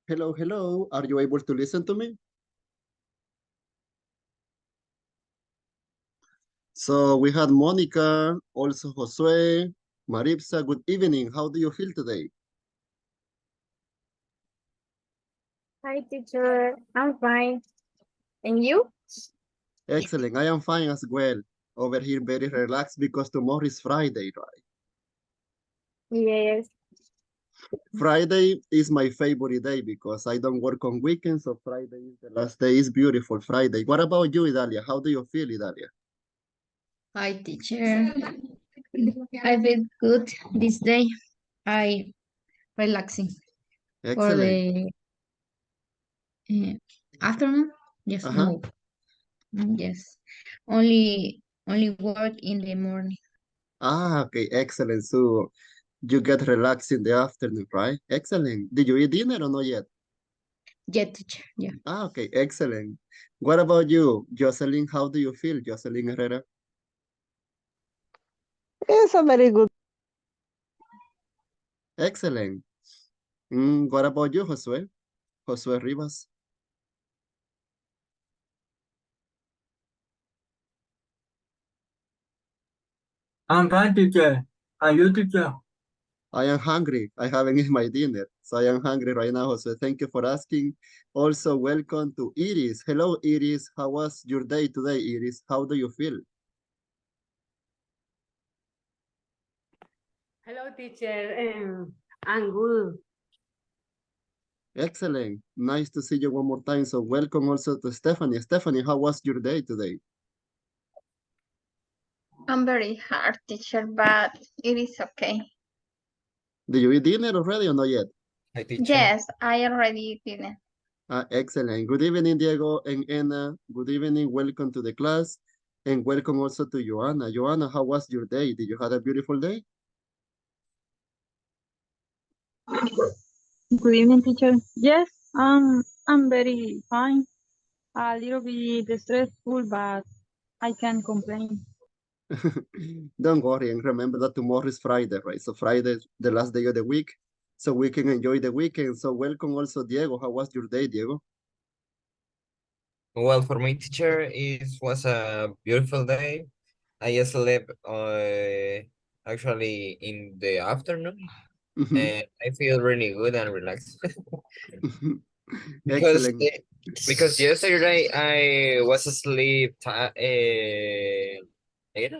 Hello, hello. Are you able to listen to me? So we had Monica, also Josue, Maripsa. Good evening. How do you feel today? Hi, teacher. I'm fine. And you? Excellent. I am fine as well. Over here, very relaxed because tomorrow is Friday, right? Yes. Friday is my favorite day because I don't work on weekends, so Friday is the last day. It's beautiful Friday. What about you, Idalia? How do you feel, Idalia? Hi, teacher. I feel good this day. I relaxing for Excellent. the uh, afternoon. Yes, Uh-huh. no, yes. Only work in the morning. Ah, okay, excellent. So you get relaxed in the afternoon, right? Excellent. Did you eat dinner or not yet? Yeah, teacher. Yeah. Ah, okay, excellent. What about you, Jocelyn? How do you feel, Jocelyn Herrera? It's a very good. Excellent. What about you, Josue? Josue Rivas? I'm fine, teacher. And you, teacher? I am hungry. I haven't eaten my dinner, so I am hungry right now, Josue. Thank you for asking. Also, welcome to Iris. Hello, Iris. How was your day today, Iris? How do you feel? Hello, teacher. I'm good. Excellent. Nice to see you one more time. So welcome also to Stephanie. Stephanie, how was your day today? I'm very hard, teacher, but it is okay. Did you eat dinner already or not yet? Hi, teacher. Yes, I already did it. Excellent. Good evening, Diego and Anna. Good evening. Welcome to the class. And welcome also to Joanna. Joanna, how was your day? Did you have a beautiful day? Good evening, teacher. Yes, I'm very fine. A little bit stressful, but I can't complain. Don't worry. And remember that tomorrow is Friday, right? So Friday is the last day of the week. So we can enjoy the weekend. So welcome also, Diego. How was your day, Diego? Well, for me, teacher, it was a beautiful day. I slept actually in the afternoon, Mhm. and I feel really good and relaxed because Excellent. because yesterday I was asleep eight,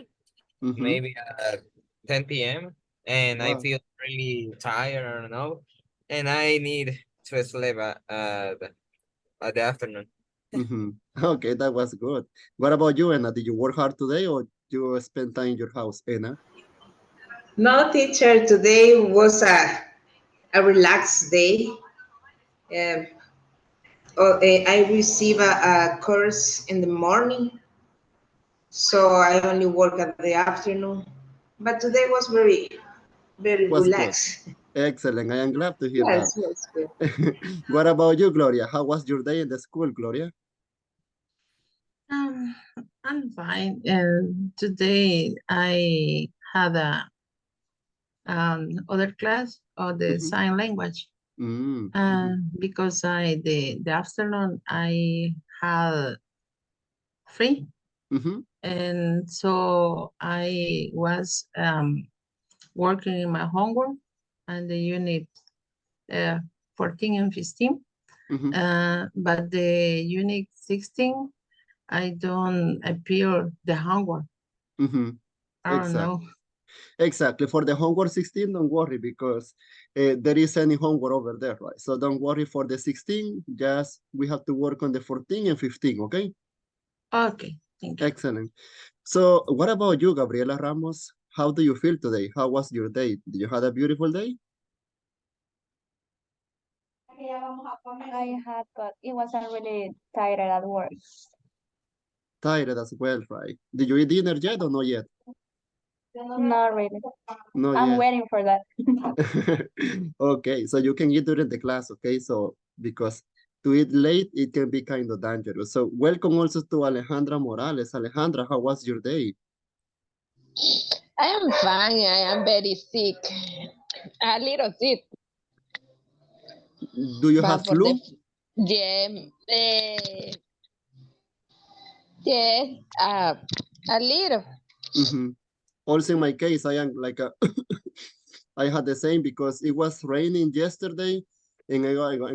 Mhm. maybe at 10 p.m. and I Wow. feel really tired. I don't know, and I need to sleep at the afternoon. Mhm. Okay, that was good. What about you, Anna? Did you work hard today or you spend time in your house, Anna? No, teacher, today was a relaxed day. Um, I receive a course in the morning, so I only work at the afternoon. But today was very Was good. relaxed. Excellent. I am glad to hear that. Yes, yes, good. What about you, Gloria? How was your day in the school, Gloria? Um, I'm fine. Today I had a other class of the Mhm. sign language. Mhm. Because the afternoon I had free, Mhm. and so I was working in my homework and the unit uh, 14 and 15. Mhm. But the unit 16, I don't appear the homework. Mhm. I don't know. Exactly. Exactly. For the homework 16, don't worry because there is any homework over there, right? So don't worry for the 16. Just we have to work on the 14 and 15, okay? Okay, thank you. Excellent. So what about you, Gabriela Ramos? How do you feel today? How was your day? Did you have a beautiful day? I had, but it wasn't really tired at work. Tired as well, right? Did you eat dinner yet or not yet? Not really. Not I'm yet. waiting for that. Okay, so you can eat during the class, okay? So because to eat late, it can be kind of dangerous. So welcome also to Alejandra Morales. Alejandra, how was your day? I am fine. I am very sick. A little sick. Do you But have for flu? yeah, yes, a little. Also, in my case, I am like I had the same because it was raining yesterday, and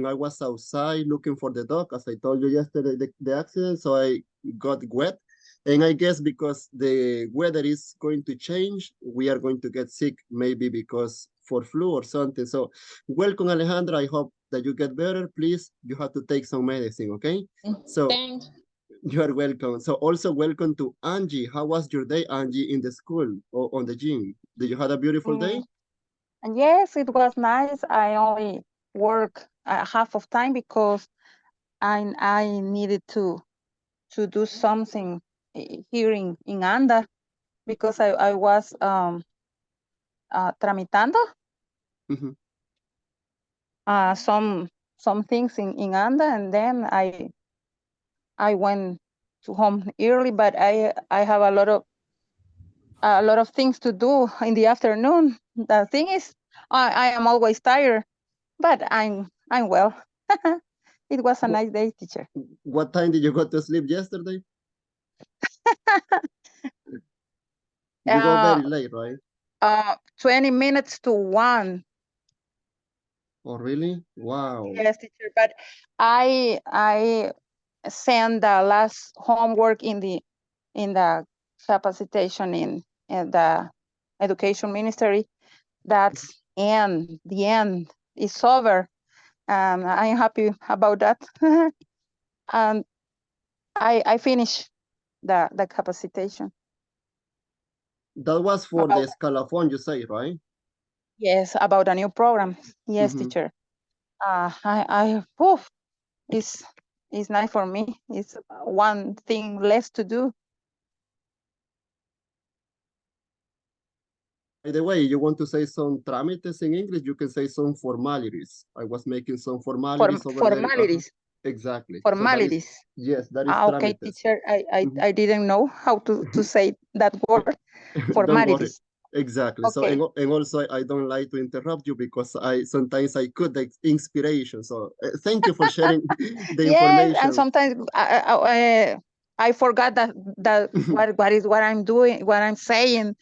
I was outside looking for the dog, as I told you yesterday, the accident, so I got wet. And I guess because the weather is going to change, we are going to get sick, maybe because for flu or something. So welcome, Alejandra. I hope that you get better. Please, you have to take some medicine, okay? So Thanks. you are welcome. So also welcome to Angie. How was your day, Angie, in the school or on the gym? Did you have a beautiful day? And yes, it was nice. I only work half of time because I needed to do something here in ANDA because I was tramitando some things in ANDA, and then I went to home early, but I have a lot of things to do in the afternoon. The thing is, I am always tired, but I'm well. It was a nice day, teacher. What time did you go to sleep yesterday? You go very late, right? 20 minutes to 1. Oh, really? Wow. Yes, teacher, but I sent the last homework in the capacitation in the education ministry. That's the end is over. I'm happy about that. And I finished the capacitation. That was for the scalafon, you say, right? Yes, about a new program. Yes, teacher. It's nice for me. It's one thing less to do. By the way, you want to say some trámites in English, you can say some formalities. I was making some formalities over there. Formalities. Exactly. Formalities. So yes, that is Okay, trámites. teacher. I didn't know how to say that word. Don't worry. Formalities. Exactly. Okay. So and also I don't like to interrupt you because I sometimes I could like inspiration. So thank you for sharing the Yes, information. and sometimes I forgot that what I'm doing, what I'm saying.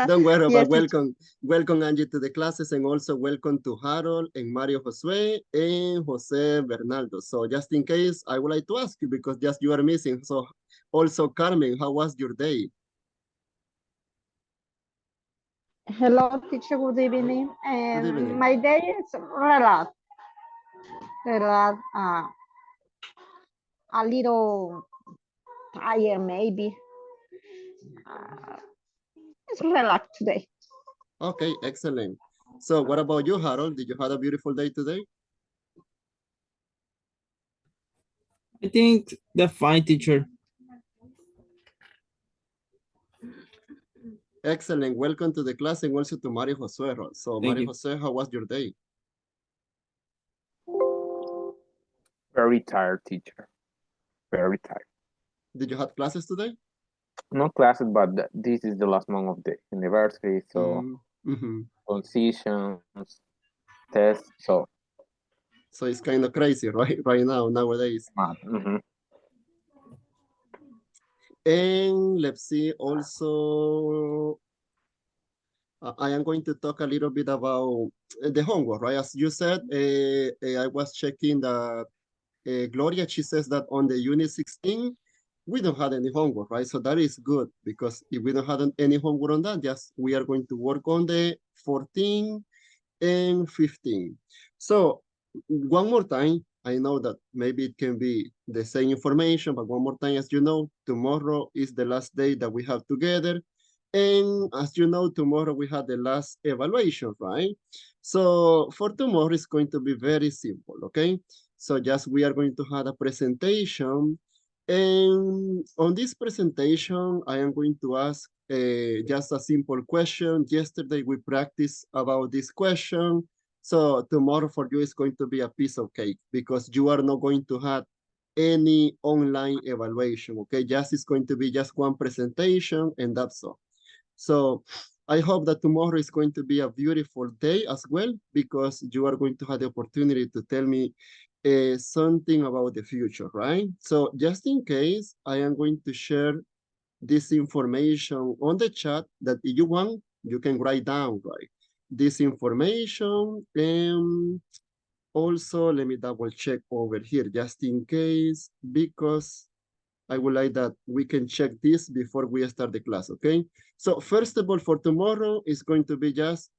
Don't worry Yes, about welcome Angie to the classes, and also welcome to Harold and Mario Josue and Jose Bernardo. So just in case, I would like to ask you because just you are missing. So also Carmen, how was your day? Hello, teacher. Good evening. And Good evening. my day is relaxed. A little tired, maybe. It's relaxed today. Okay, excellent. So what about you, Harold? Did you have a beautiful day today? I think the fine, teacher. Excellent. Welcome to the class and also to Mario Josue. So Mario Jose, how was your day? Very tired, teacher. Very tired. Did you have classes today? No classes, but this is the last month of the university, so transitions, tests, so it's kind of crazy, right? Right now, nowadays. And let's see, also, I am going to talk a little bit about the homework, right? As you said, I was checking that Gloria, she says that on the unit 16, we don't have any homework, right? So that is good because if we don't have any homework on that, just we are going to work on the 14 and 15. So one more time, I know that maybe it can be the same information, but one more time, as you know, tomorrow is the last day that we have together. And as you know, tomorrow we have the last evaluation, right? So for tomorrow, it's going to be very simple, okay? So just we are going to have a presentation. And on this presentation, I am going to ask just a simple question. Yesterday, we practiced about this question. So tomorrow for you is going to be a piece of cake because you are not going to have any online evaluation, okay? Just it's going to be just one presentation and that's all. So I hope that tomorrow is going to be a beautiful day as well, because you are going to have the opportunity to tell me something about the future, right? So just in case, I am going to share this information on the chat that if you want, you can write down, right? This information. And also, let me double check over here just in case, because I would like that we can check this before we start the class, okay? So first of all, for tomorrow is going to be just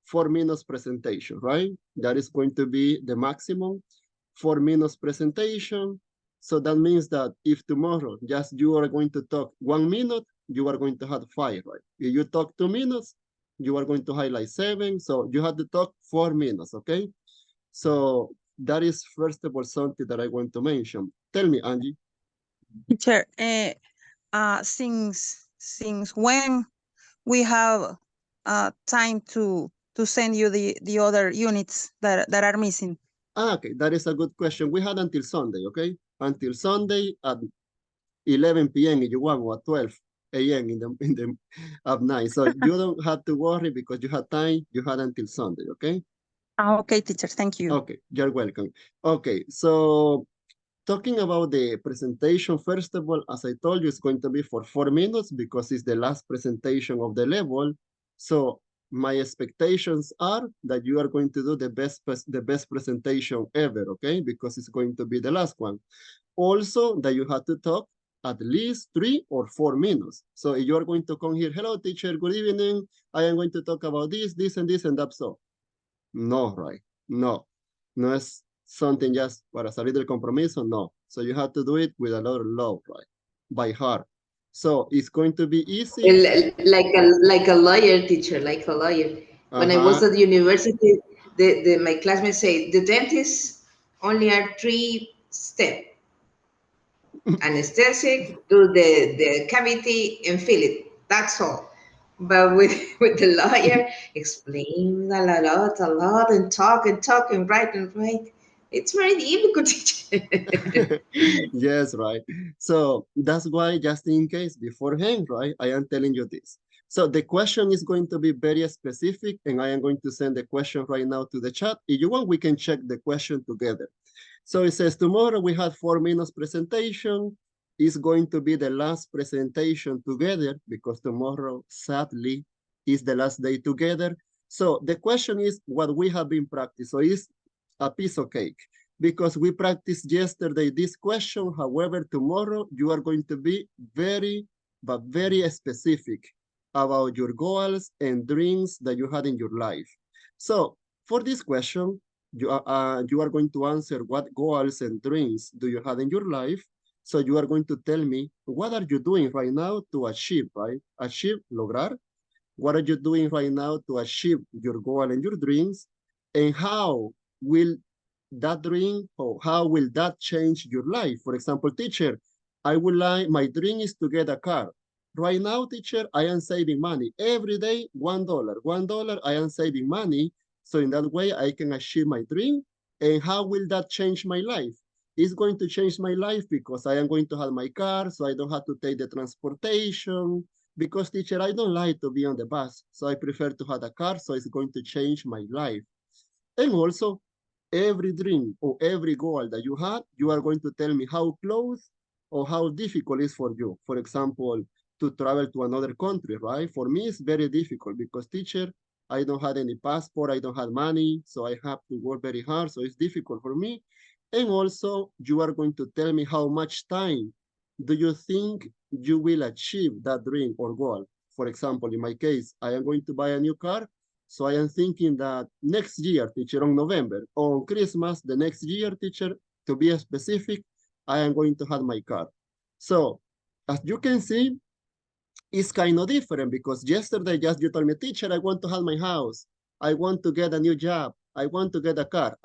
4 minutes presentation, right? That is going to be the maximum 4 minutes presentation. So that means that if tomorrow just you are going to talk 1 minute, you are going to have 5, right? If you talk 2 minutes, you are going to highlight 7. So you have to talk 4 minutes, okay? So that is first of all something that I want to mention. Tell me, Angie. Teacher, since when we have time to send you the other units that are missing? Okay, that is a good question. We had until Sunday, okay? Until Sunday at 11 p.m. if you want, or 12 a.m. in the at night. So you don't have to worry because you have time. You had until Sunday, okay? Okay, teacher, thank you. Okay, you're welcome. Okay, so talking about the presentation, first of all, as I told you, it's going to be for 4 minutes because it's the last presentation of the level. So my expectations are that you are going to do the best presentation ever, okay? Because it's going to be the last one. Also, that you have to talk at least 3 or 4 minutes. So if you are going to come here, hello, teacher, good evening. I am going to talk about this, and this, and that. So no, right? No, no es something just para salir del compromiso, no. So you have to do it with a lot of love, right? By heart. So it's going to be easy. Like a lawyer, teacher, like a lawyer. When I was at the university, my classmates say the dentist only are 3 steps. Anesthetic, do the cavity and fill it. That's all. But with the lawyer, explain a lot, and talk and write and write. It's very difficult. Yes, right. So that's why, just in case, beforehand, right, I am telling you this. So the question is going to be very specific, and I am going to send the question right now to the chat. If you want, we can check the question together. So it says, tomorrow we have 4 minutes presentation. It's going to be the last presentation together because tomorrow, sadly, is the last day together. So the question is what we have been practicing. So it's a piece of cake because we practiced yesterday this question. However, tomorrow you are going to be very specific about your goals and dreams that you had in your life. So for this question, you are going to answer what goals and dreams do you have in your life. So you are going to tell me what are you doing right now to achieve, right? Achieve, lograr. What are you doing right now to achieve your goal and your dreams? And how will that dream or how will that change your life? For example, teacher, I would like, my dream is to get a car. Right now, teacher, I am saving money. Every day, $1. $1, I am saving money. So in that way, I can achieve my dream. And how will that change my life? It's going to change my life because I am going to have my car, so I don't have to take the transportation. Because teacher, I don't like to be on the bus, so I prefer to have a car, so it's going to change my life. And also, every dream or every goal that you had, you are going to tell me how close or how difficult it is for you. For example, to travel to another country, right? For me, it's very difficult because teacher, I don't have any passport, I don't have money, so I have to work very hard, so it's difficult for me. And also, you are going to tell me how much time do you think you will achieve that dream or goal. For example, in my case, I am going to buy a new car, so I am thinking that next year, teacher, on November, on Christmas, the next year, teacher, to be specific, I am going to have my car. So as you can see, it's kind of different because yesterday just you told me, teacher, I want to have my house. I want to get a new job. I want to get a car.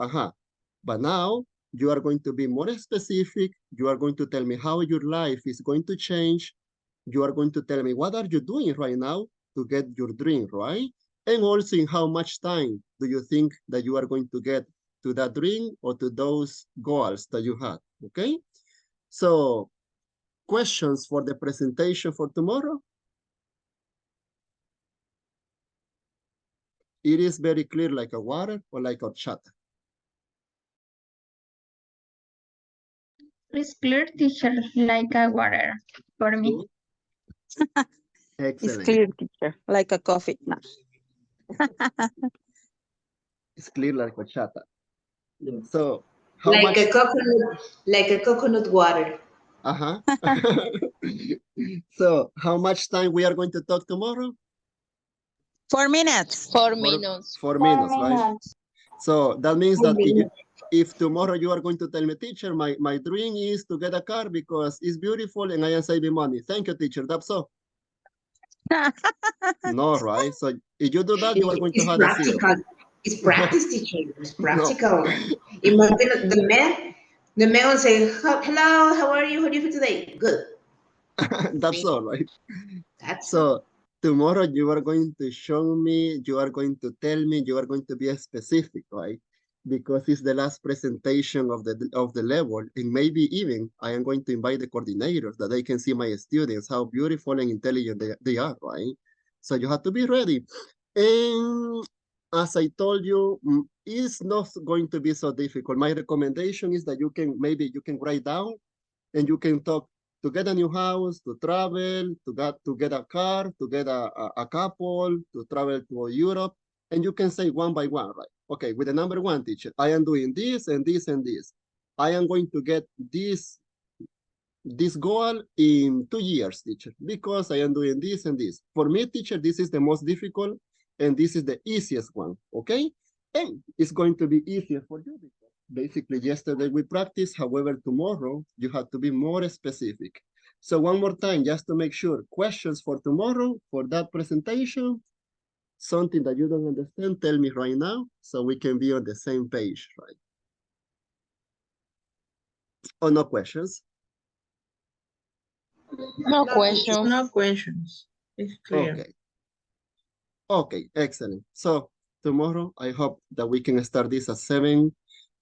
But now you are going to be more specific. You are going to tell me how your life is going to change. You are going to tell me what are you doing right now to get your dream, right? And also in how much time do you think that you are going to get to that dream or to those goals that you had, okay? So questions for the presentation for tomorrow? it is very clear like a water or like horchata? It's clear, teacher, like a water for me. It's Excellent. clear, teacher, like a coffee. No. It's clear like horchata. So how Like much? a coconut water. Uh-huh. So how much time we are going to talk tomorrow? 4 minutes. 4 minutes. 4 minutes, right? So that means that if tomorrow you are going to tell me, teacher, my dream is to get a car because it's beautiful and I am saving money. Thank you, teacher. That's all. No, right? So if you do that, you are going to It's have a zero. practical. It's practice, teacher. It's practical. Imagine the man will say, hello, how are you? How do you feel today? Good. That's all, right? That's so tomorrow you are going to show me, you are going to tell me, you are going to be specific, right? Because it's the last presentation of the level, and maybe even I am going to invite the coordinators that they can see my students, how beautiful and intelligent they are, right? So you have to be ready. And as I told you, it's not going to be so difficult. My recommendation is that you can write down and you can talk to get a new house, to travel, to get a car, to get a couple, to travel to Europe, and you can say one by one, right? Okay, with the number one, teacher, I am doing this and this and this. I am going to get this goal in 2 years, teacher, because I am doing this and this. For me, teacher, this is the most difficult and this is the easiest one, okay? And it's going to be easier for you because basically yesterday we practiced, however, tomorrow you have to be more specific. So one more time, just to make sure, questions for tomorrow, for that presentation, something that you don't understand, tell me right now so we can be on the same page, right? Or no questions? No question. No questions. It's clear. Okay. Okay, excellent. So tomorrow, I hope that we can start this at 7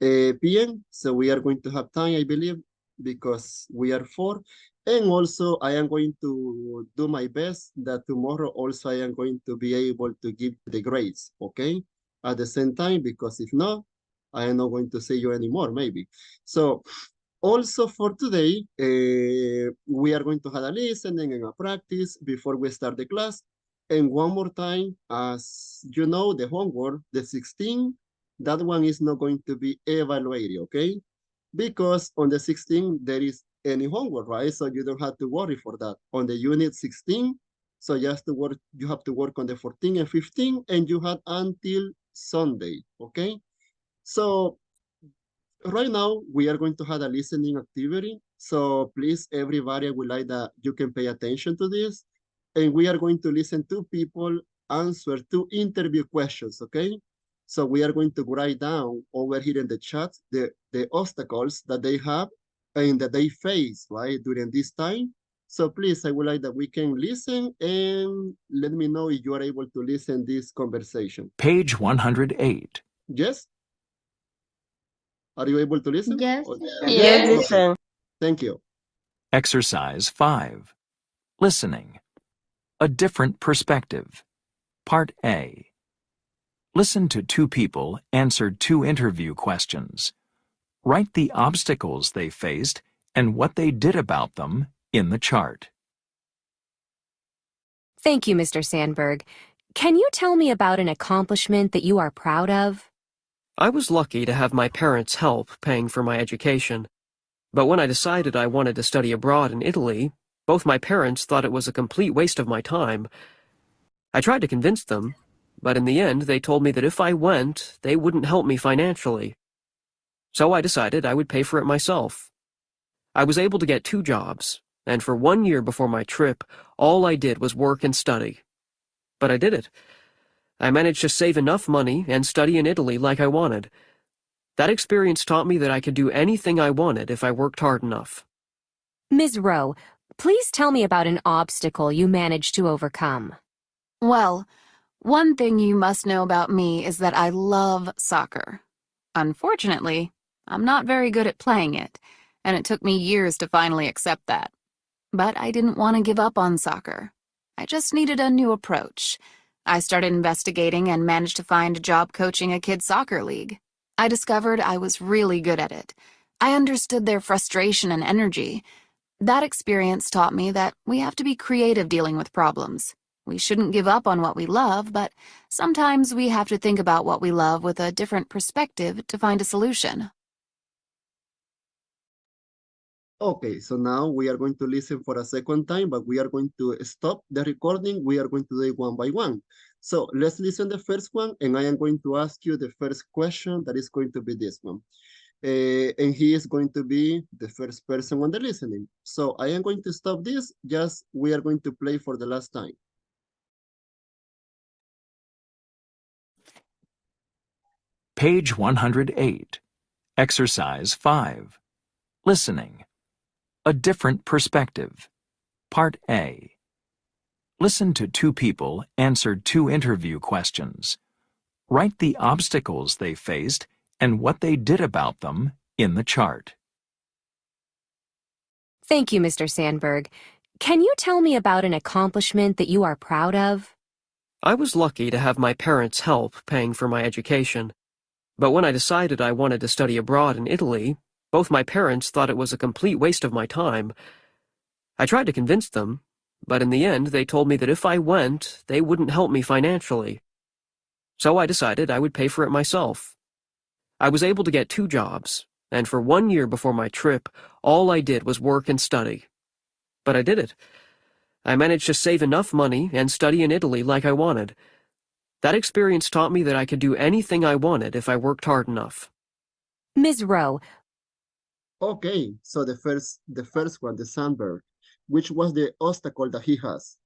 p.m. So we are going to have time, I believe, because we are 4. And also, I am going to do my best that tomorrow also I am going to be able to give the grades, okay? At the same time, because if not, I am not going to see you anymore, maybe. So also for today, we are going to have a listening and a practice before we start the class. And one more time, as you know, the homework, the 16, that one is not going to be evaluated, okay? Because on the 16, there is any homework, right? So you don't have to worry for that. On the unit 16, so you have to work on the 14 and 15, and you have until Sunday, okay? So right now, we are going to have a listening activity. So please, everybody, I would like that you can pay attention to this. And we are going to listen to people answer 2 interview questions, okay? So we are going to write down over here in the chat the obstacles that they have and that they face, right, during this time. So please, I would like that we can listen and let me know if you are able to listen this conversation. Page 108. Yes? Are you able to listen? Yes. Yes. Okay. Thank you. Exercise 5. Listening. A different perspective. Part A. Listen to 2 people answer 2 interview questions. Write the obstacles they faced and what they did about them in the chart. Thank you, Mr. Sandberg. Can you tell me about an accomplishment that you are proud of? I was lucky to have my parents' help paying for my education. But when I decided I wanted to study abroad in Italy, both my parents thought it was a complete waste of my time. I tried to convince them, but in the end they told me that if I went, they wouldn't help me financially. So I decided I would pay for it myself. I was able to get 2 jobs, and for 1 year before my trip, all I did was work and study. But I did it. I managed to save enough money and study in Italy like I wanted. That experience taught me that I could do anything I wanted if I worked hard enough. Ms. Rowe, please tell me about an obstacle you managed to overcome. Well, one thing you must know about me is that I love soccer. Unfortunately, I'm not very good at playing it, and it took me years to finally accept that. But I didn't want to give up on soccer. I just needed a new approach. I started investigating and managed to find a job coaching a kids' soccer league. I discovered I was really good at it. I understood their frustration and energy. That experience taught me that we have to be creative dealing with problems. We shouldn't give up on what we love, but sometimes we have to think about what we love with a different perspective to find a solution. Okay, so now we are going to listen for a second time, but we are going to stop the recording. We are going to do it one by one. So let's listen the first one, and I am going to ask you the first question that is going to be this one. And he is going to be the first person on the listening. So I am going to stop this, just we are going to play for the last time. Page 108, Exercise 5, Listening. A different perspective. Part A. Listen to two people answer two interview questions. Write the obstacles they faced and what they did about them in the chart. Thank you, Mr. Sandberg. Can you tell me about an accomplishment that you are proud of? I was lucky to have my parents' help paying for my education. But when I decided I wanted to study abroad in Italy, both my parents thought it was a complete waste of my time. I tried to convince them, but in the end they told me that if I went, they wouldn't help me financially. So I decided I would pay for it myself. I was able to get 2 jobs, and for 1 year before my trip, all I did was work and study. But I did it. I managed to save enough money and study in Italy like I wanted. That experience taught me that I could do anything I wanted if I worked hard enough. Ms. Rowe. Okay, so the first one, the Sandberg, which was the obstacle that he has?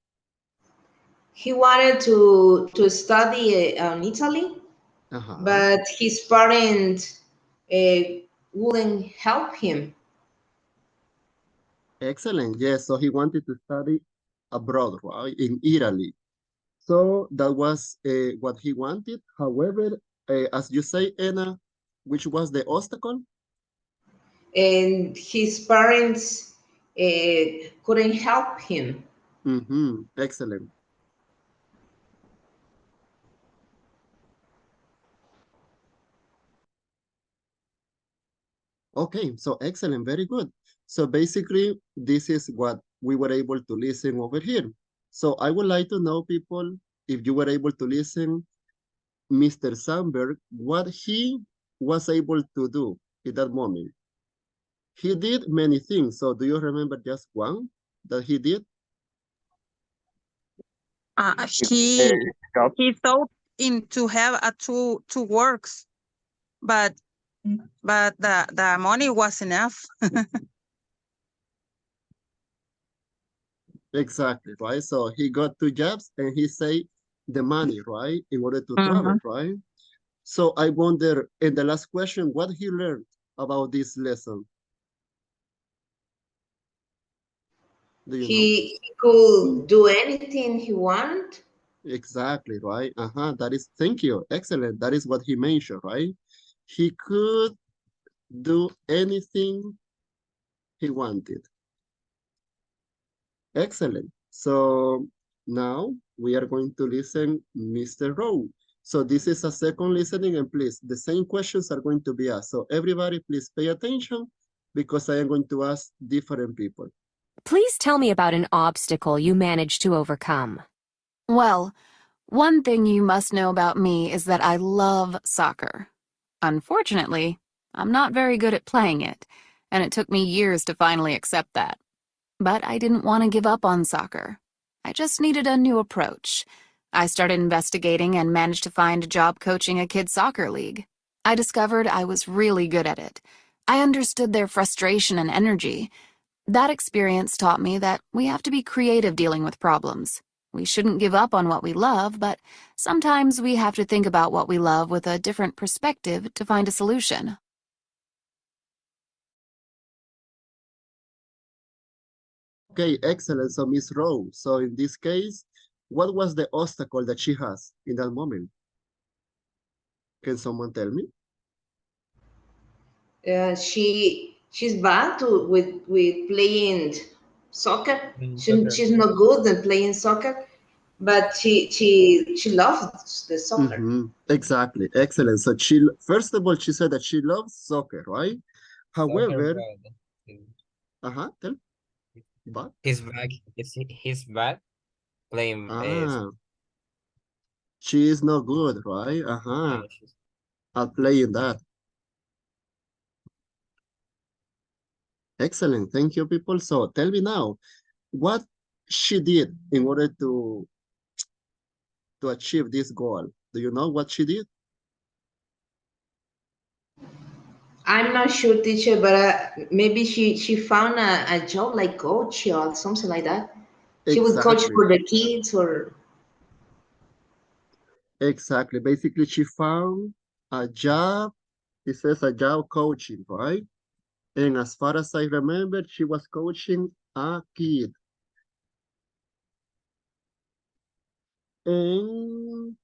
He wanted to study in Italy, but his parents wouldn't help him. Excellent. Yes, so he wanted to study abroad, right, in Italy. So that was what he wanted. However, as you say, Anna, which was the obstacle? And his parents couldn't help him. Excellent. Okay, so excellent, very good. So basically, this is what we were able to listen over here. So I would like to know, people, if you were able to listen, Mr. Sandberg, what he was able to do in that moment. He did many things. So do you remember just one that he did? He thought in to have a two works, but the money was enough. Exactly, right? So he got 2 jobs and he saved the money, right? In order to travel, right? So I wonder, in the last question, what he learned about this lesson? Do you know? He could do anything he wanted. Exactly, right? That is, thank you. Excellent. That is what he mentioned, right? He could do anything he wanted. Excellent. So now we are going to listen Mr. Rowe. So this is a second listening, and please, the same questions are going to be asked. So everybody, please pay attention because I am going to ask different people. Please tell me about an obstacle you managed to overcome. Well, one thing you must know about me is that I love soccer. Unfortunately, I'm not very good at playing it, and it took me years to finally accept that. But I didn't want to give up on soccer. I just needed a new approach. I started investigating and managed to find a job coaching a kids' soccer league. I discovered I was really good at it. I understood their frustration and energy. That experience taught me that we have to be creative dealing with problems. We shouldn't give up on what we love, but sometimes we have to think about what we love with a different perspective to find a solution. Okay, excellent. So Miss Rowe, so in this case, what was the obstacle that she has in that moment? Can someone tell me? She's bad with playing soccer. She's not good at playing soccer, but she loves the soccer. Exactly. Excellent. So first of all, she said that she loves soccer, right? However, tell. But He's bad playing. She is not good, right? I'll play in that. Excellent. Thank you, people. So tell me now, what she did in order to achieve this goal. Do you know what she did? I'm not sure, teacher, but maybe she found a job like coach or something like that. She would coach Exactly. for the kids or. Exactly. Basically, she found a job. It says a job coaching, right? And as far as I remember, she was coaching a kid. And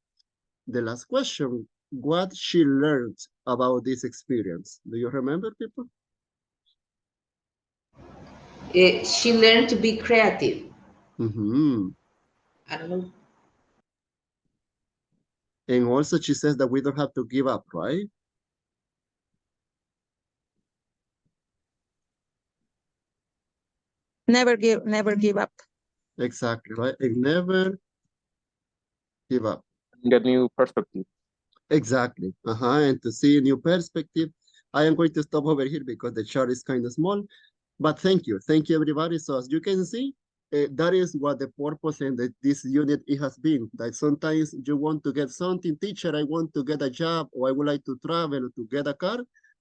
the last question, what she learned about this experience? Do you remember, people? She learned to be creative. I don't know. And also she says that we don't have to give up, right? Never give up. Exactly, right? And never give up. Get new perspective. Exactly. And to see a new perspective, I am going to stop over here because the chart is kind of small. But thank you. Thank you, everybody. So as you can see, that is what the purpose and this unit it has been. That sometimes you want to get something, teacher, I want to get a job, or I would like to travel to get a car.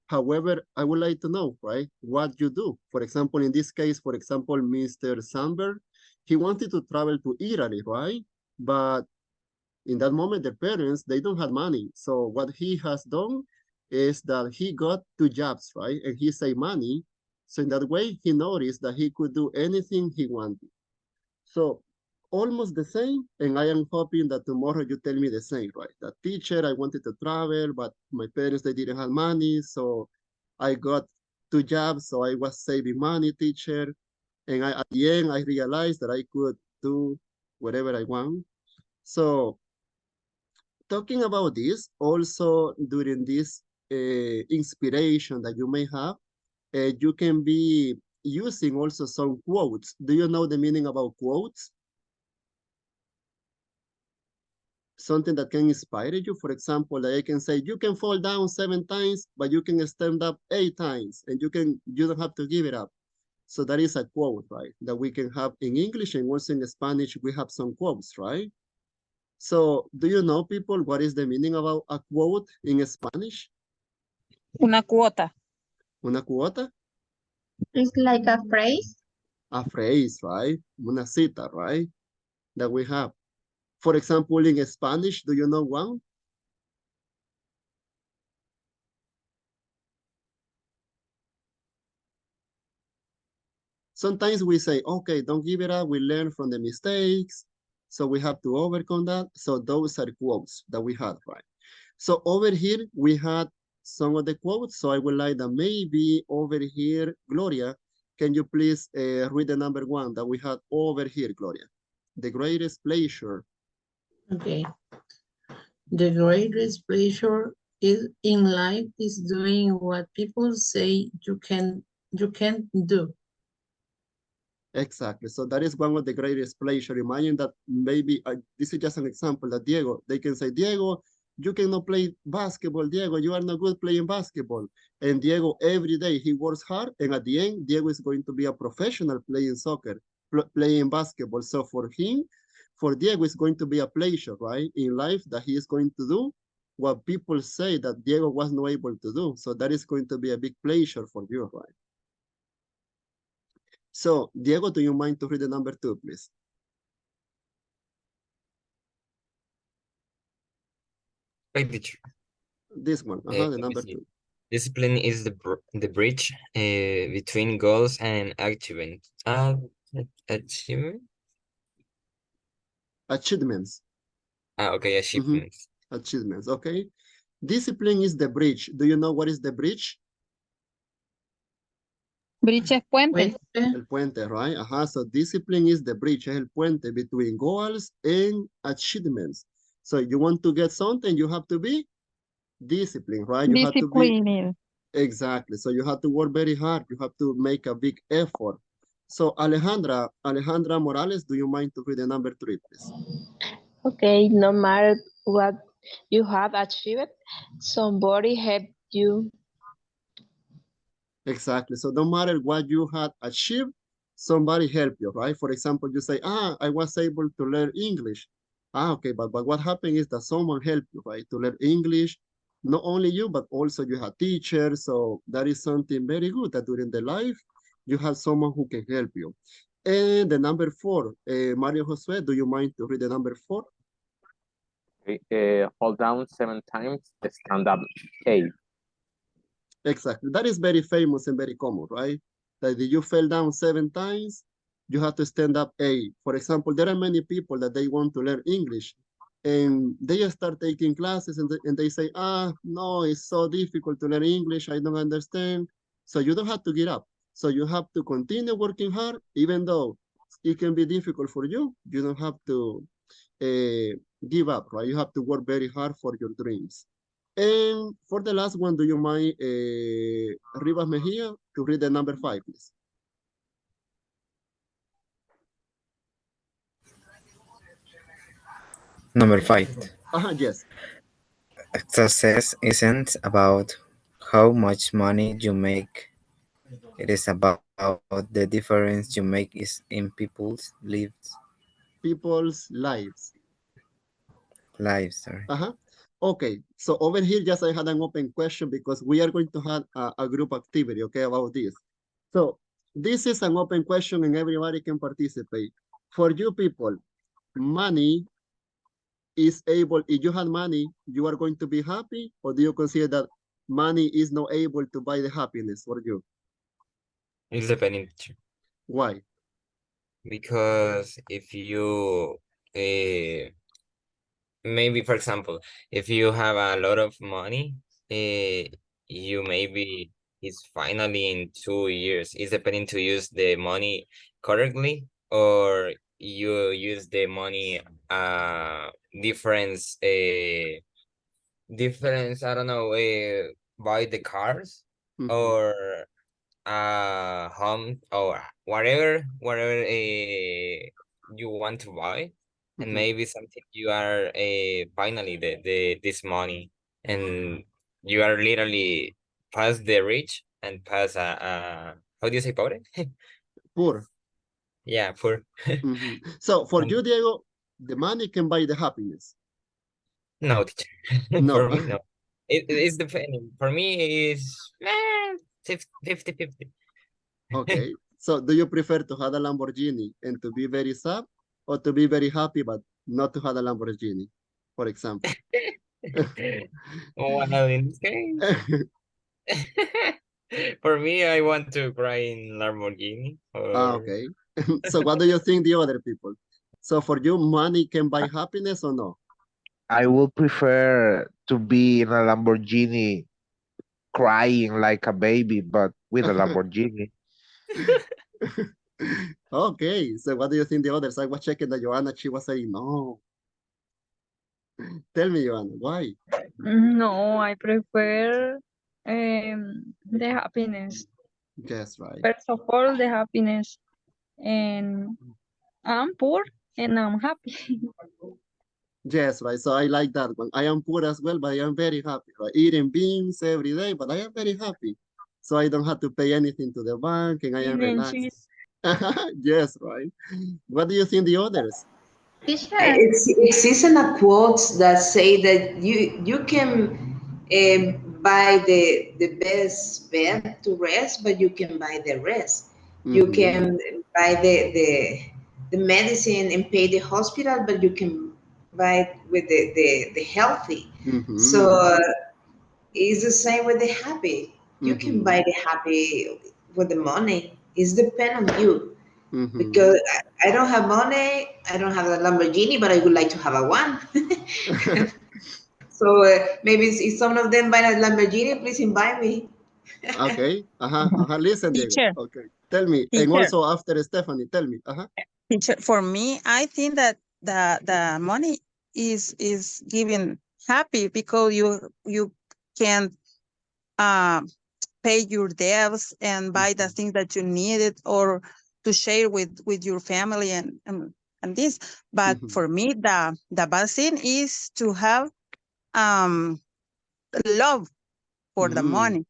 However, I would like to know, right, what you do. For example, in this case, for example, Mr. Sandberg, he wanted to travel to Italy, right? But in that moment, the parents, they don't have money. So what he has done is that he got 2 jobs, right? And he saved money. So in that way, he noticed that he could do anything he wanted. So almost the same. And I am hoping that tomorrow you tell me the same, right? That teacher, I wanted to travel, but my parents, they didn't have money. So I got 2 jobs. So I was saving money, teacher. And at the end, I realized that I could do whatever I want. So talking about this, also during this inspiration that you may have, you can be using also some quotes. Do you know the meaning about quotes? Something that can inspire you. For example, like I can say, you can fall down 7 times, but you can stand up 8 times, and you don't have to give it up. So that is a quote, right? That we can have in English and also in Spanish, we have some quotes, right? So do you know, people, what is the meaning about a quote in Spanish? Una cuota. Una cuota? It's like a phrase. A phrase, right? Una cita, right? That we have. For example, in Spanish, do you know one? Sometimes we say, okay, don't give it up. We learn from the mistakes. So we have to overcome that. So those are quotes that we had, right? So over here, we had some of the quotes. So I would like that maybe over here, Gloria, can you please read the number 1 that we had over here, Gloria? The greatest pleasure. Okay. The greatest pleasure is in life is doing what people say you can't do. Exactly. So that is one of the greatest pleasure. Imagine that maybe, this is just an example that Diego, they can say, Diego, you cannot play basketball, Diego, you are not good playing basketball. And Diego, every day he works hard, and at the end, Diego is going to be a professional playing soccer, playing basketball. So for him, for Diego, it's going to be a pleasure, right? In life that he is going to do what people say that Diego was not able to do. So that is going to be a big pleasure for you, right? So, Diego, do you mind to read the number 2, please? Right, teacher. This one, the number 2. Discipline is the bridge between goals and achievement. Achievement? Achievements. Okay, achievements. Achievements, okay. Discipline is the bridge. Do you know what is the bridge? Bridge es puente. El puente, right? So discipline is the bridge, es el puente between goals and achievements. So you want to get something, you have to be disciplined, right? You have to be, Disciplined. exactly. So you have to work very hard. You have to make a big effort. So Alejandra Morales, do you mind to read the number 3, please? Okay, no matter what you have achieved, somebody helped you. Exactly. So no matter what you had achieved, somebody helped you, right? For example, you say, I was able to learn English. Okay, but what happened is that someone helped you, right? To learn English, not only you, but also you have teachers. So that is something very good that during the life, you have someone who can help you. And the number 4, Mario Josue, do you mind to read the number 4? Okay, hold down 7 times, stand up 8. Exactly. That is very famous and very common, right? That if you fell down 7 times, you have to stand up 8. For example, there are many people that they want to learn English and they start taking classes and they say, no, it's so difficult to learn English. I don't understand. So you don't have to get up. So you have to continue working hard, even though it can be difficult for you. You don't have to give up, right? You have to work very hard for your dreams. And for the last one, do you mind, Rivas Mejia, to read the number 5, please? Number 5. Yes. Success isn't about how much money you make. It is about the difference you make in people's lives. People's lives. Sorry. Okay, so over here, just I had an open question because we are going to have a group activity, okay, about this. So this is an open question and everybody can participate. For you people, money is able, if you had money, you are going to be happy, or do you consider that money is not able to buy the happiness for you? It's depending. Why? Because if you maybe, for example, if you have a lot of money, you maybe it's finally in 2 years. It's depending to use the money correctly, or you use the money difference I don't know, buy the cars or home or whatever you want to buy, and maybe something you are finally the this money, and you are literally past the rich and past how do you say pobre? Poor. Yeah, poor. So for you, Diego, the money can buy the happiness. No, teacher. No. For me, no. It's depending. For me, it's 50-50. Okay. So do you prefer to have a Lamborghini and to be very sad, or to be very happy but not to have a Lamborghini, for example? Well, in this case, for me, I want to cry in Lamborghini. Okay. So what do you think the other people? So for you, money can buy happiness or no? I would prefer to be in a Lamborghini crying like a baby, but with a Lamborghini. Okay. So what do you think the others? I was checking that Joanna, she was saying no. Tell me, Joanna, why? No, I prefer the happiness. Yes, right. First of all, the happiness. And I'm poor and I'm happy. Yes, right. So I like that one. I am poor as well, but I am very happy, right? Eating beans every day, but I am very happy. So I don't have to pay anything to the bank and I am relaxed. Yes, right. What do you think the others? It's existing a quotes that say that you can buy the best bed to rest, but you can buy the rest. You can buy the medicine and pay the hospital, but you can buy it with the healthy. So it's the same with the happy. You can buy the happy with the money. It's depend on you. Because I don't have money, I don't have a Lamborghini, but I would like to have a one. So maybe if some of them buy a Lamborghini, please invite me. Okay. Listen, Diego. Teacher, Okay. Tell me. And teacher, also after Stephanie, tell me. teacher. For me, I think that the money is giving happy because you can um pay your debts and buy the things that you needed or to share with your family and this. But for me, the bad thing is to have um love for the money.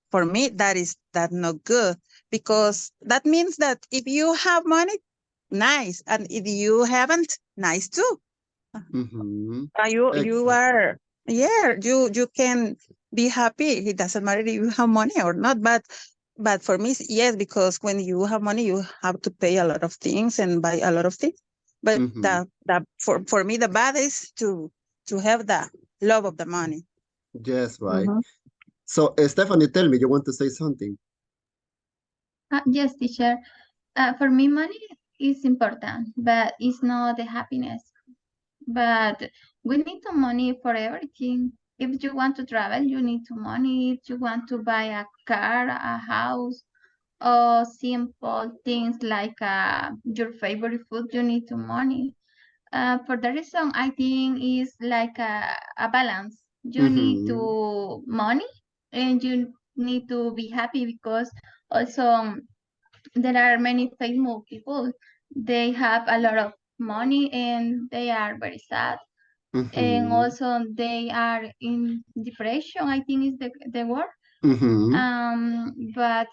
For me, that not good because that means that if you have money, nice, and if you haven't, nice too. You Exactly. are, yeah, you can be happy. It doesn't matter if you have money or not, but for me, yes, because when you have money, you have to pay a lot of things and buy a lot of things. But the for me, the bad is to have the love of the money. Yes, right. So, Stephanie, tell me, you want to say something? Yes, teacher. For me, money is important, but it's not the happiness. But we need the money for everything. If you want to travel, you need to money. If you want to buy a car, a house, or simple things like your favorite food, you need to money. For the reason, I think is like a balance. You need to money and you need to be happy because also there are many famous people. They have a lot of money and they are very sad. And also they are in depression, I think is the word. But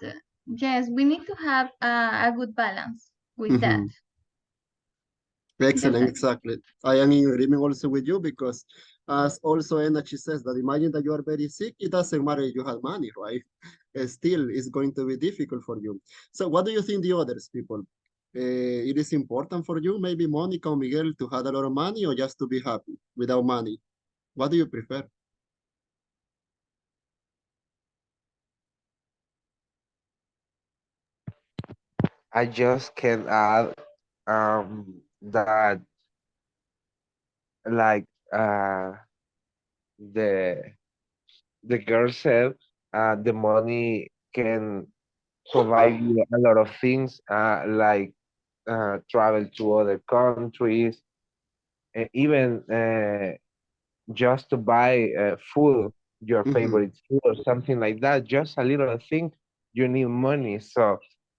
yes, we need to have a good balance with that. Excellent, exactly. I am in agreement also with you because as also Energy says that imagine that you are very sick, it doesn't matter if you have money, right? Still, it's going to be difficult for you. So what do you think the others people? It is important for you, maybe Monica or Miguel, to have a lot of money or just to be happy without money? What do you prefer? I just can add that like the the girl said the money can provide you a lot of things like travel to other countries, even just to buy food, your favorite food or something like that, just a little thing, you need money. So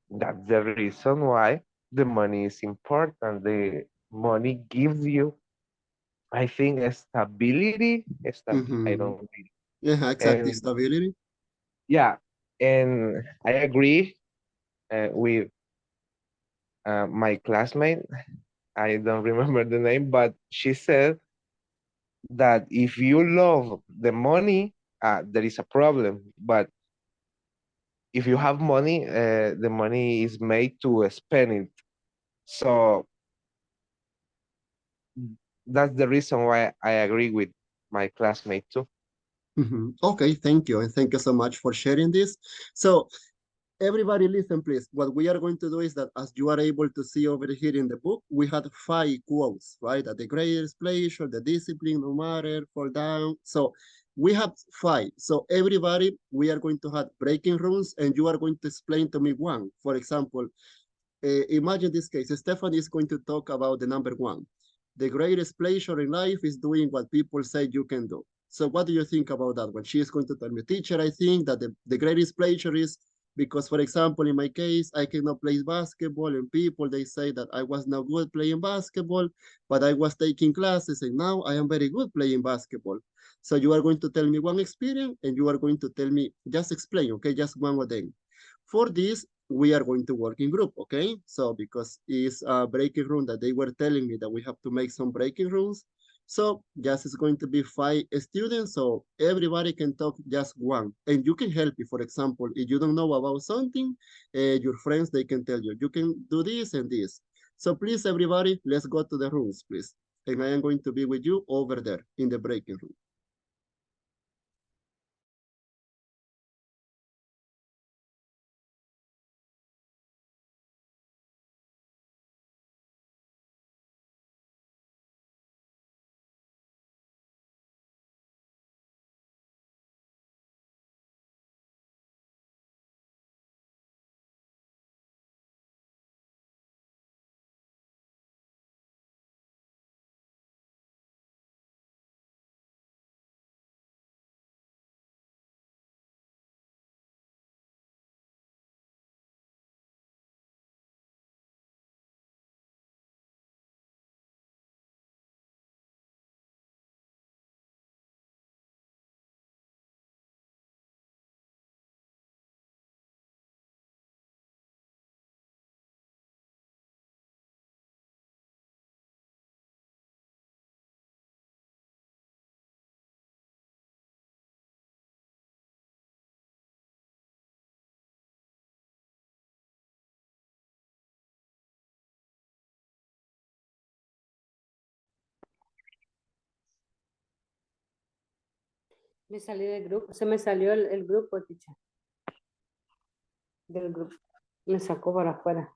that's the reason why the money is important. The money gives you, I think, a stability. I don't really. Yeah, exactly. And Stability. yeah, and I agree with my classmate. I don't remember the name, but she said that if you love the money, there is a problem. But if you have money, the money is made to spend it. So that's the reason why I agree with my classmate too. Okay, thank you. And thank you so much for sharing this. So everybody listen, please. What we are going to do is that as you are able to see over here in the book, we had 5 quotes, right? That the greatest pleasure, the discipline, no matter, fall down. So we have 5. So everybody, we are going to have breaking rooms and you are going to explain to me one. For example, imagine this case, Stephanie is going to talk about the number 1. The greatest pleasure in life is doing what people say you can do. So what do you think about that one? She is going to tell me, teacher, I think that the greatest pleasure is because, for example, in my case, I cannot play basketball and people, they say that I was not good playing basketball, but I was taking classes and now I am very good playing basketball. So you are going to tell me one experience and you are going to tell me, just explain, okay, just one of them. For this, we are going to work in group, okay? So because it's a breaking room that they were telling me that we have to make some breaking rooms. So just it's going to be 5 students, so everybody can talk just one. And you can help me, for example, if you don't know about something, your friends, they can tell you, you can do this and this. So please, everybody, let's go to the rooms, please. And I am going to be with you over there in the breaking room. Me salí del grupo, se me salió el grupo, teacher. Del grupo. Me sacó para afuera.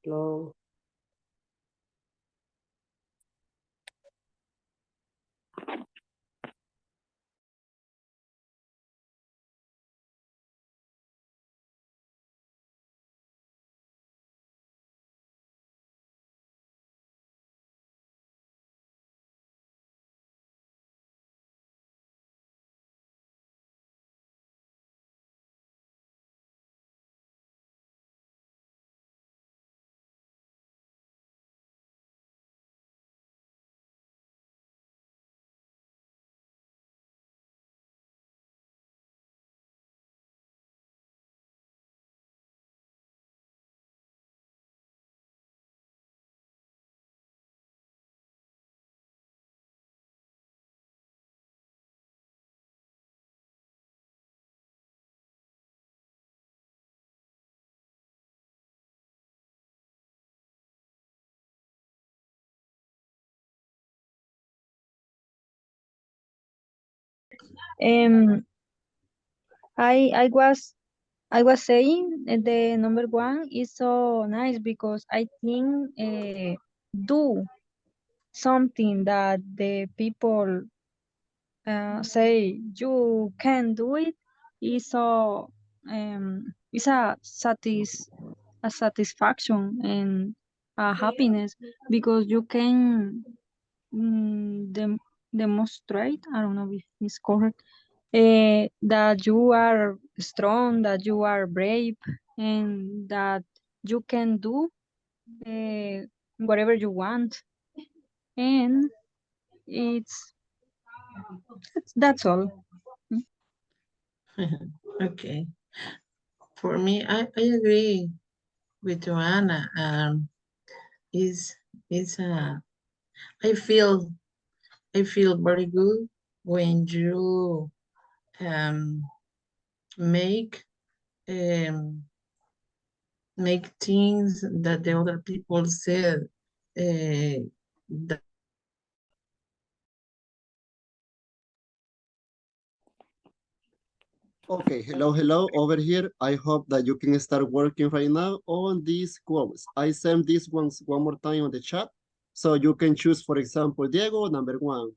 Lo... I was saying the number one is so nice because I think do something that the people say you can do it is so it's a satisfaction and a happiness because you can demonstrate, I don't know if it's correct, that you are strong, that you are brave, and that you can do whatever you want. And it's that's all. Okay. For me, I agree with Joanna. Is I feel very good when you um make um make things that the other people said that Okay, hello over here. I hope that you can start working right now on these quotes. I send these ones one more time on the chat. So you can choose, for example, Diego, number one,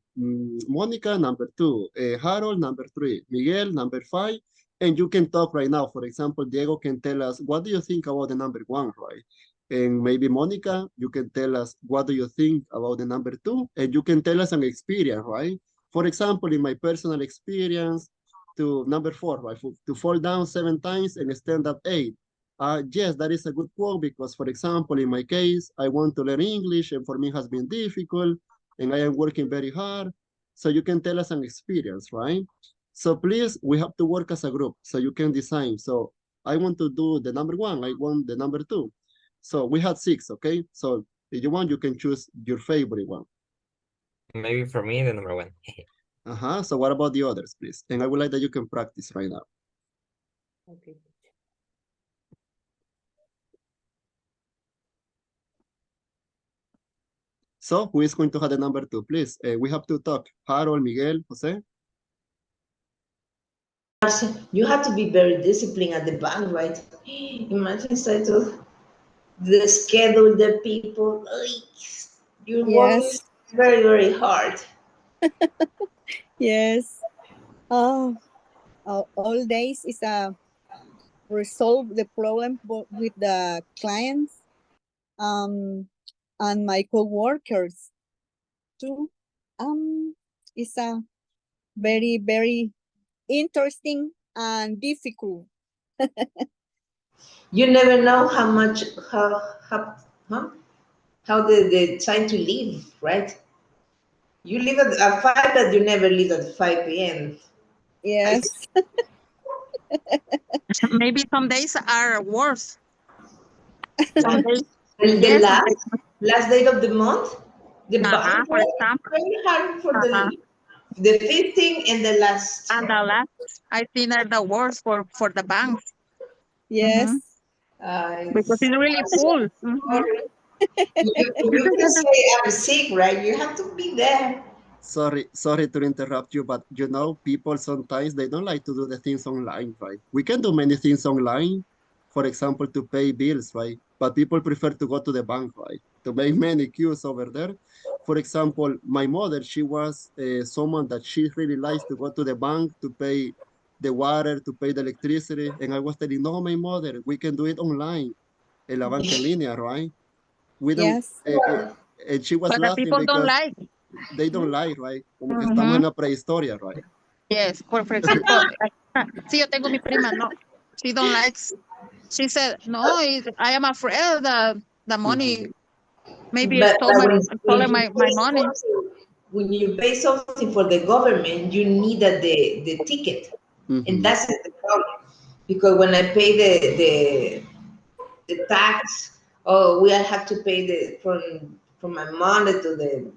Monica, number two, Harold, number three, Miguel, number five, and you can talk right now. For example, Diego can tell us, what do you think about the number one, right? And maybe Monica, you can tell us, what do you think about the number two? And you can tell us an experience, right? For example, in my personal experience, to number four, right? To fall down 7 times and stand up 8. Yes, that is a good quote because, for example, in my case, I want to learn English and for me it has been difficult and I am working very hard. So you can tell us an experience, right? So please, we have to work as a group so you can design. So I want to do the number one, I want the number two. So we had 6, okay? So if you want, you can choose your favorite one. Maybe for me, the number one. So what about the others, please? And I would like that you can practice right now. Okay. So who is going to have the number two, please? We have to talk. Harold, Miguel, Jose. You have to be very disciplined at the bank, right? Imagine try to the schedule, the people. Your work is very, very hard. Yes. All days is resolve the problem with the clients and my co-workers too. It's a very, very interesting and difficult. You never know how much how the time to leave, right? You leave at 5, but you never leave at 5 p.m. Yes. Maybe some days are worse. Some days, The last day of the month, the bank for example. very hard for the 15th and the last. And the last, I think, are the worst for the banks. Yes. Because it's really full. You can say I'm sick, right? You have to be there. Sorry to interrupt you, but you know, people sometimes they don't like to do the things online, right? We can do many things online, for example, to pay bills, right? But people prefer to go to the bank, right? To make many queues over there. For example, my mother, she was someone that she really likes to go to the bank to pay the water, to pay the electricity. And I was telling, no, my mother, we can do it online, en la banca en línea, right? We don't, Yes. and she was But the laughing people don't because like. they don't like, right? Como que estamos Mhm. en la prehistoria, right? Yes, for example, sí, yo tengo mi prima, no, she don't likes. She said, no, I am afraid that the money maybe But stolen my money. when you pay something for the government, you need the ticket, and that's the problem. Because when I pay the tax, oh, we have to pay from my money to the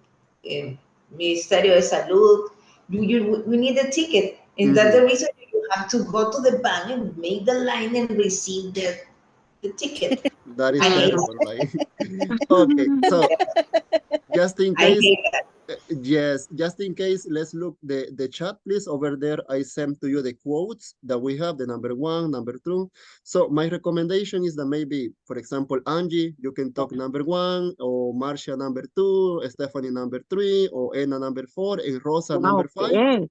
Ministerio de Salud. We need a ticket, and that's the reason you have to go to the bank and make the line and receive the ticket. That is I hate terrible, right? Okay, so just in I case, hate that. yes, just in case, let's look the chat, please. Over there, I sent to you the quotes that we have, the number one, number two. So my recommendation is that maybe, for example, Angie, you can talk number one, or Marcia number two, Stephanie number three, or Anna number four, and Rosa number five. Okay.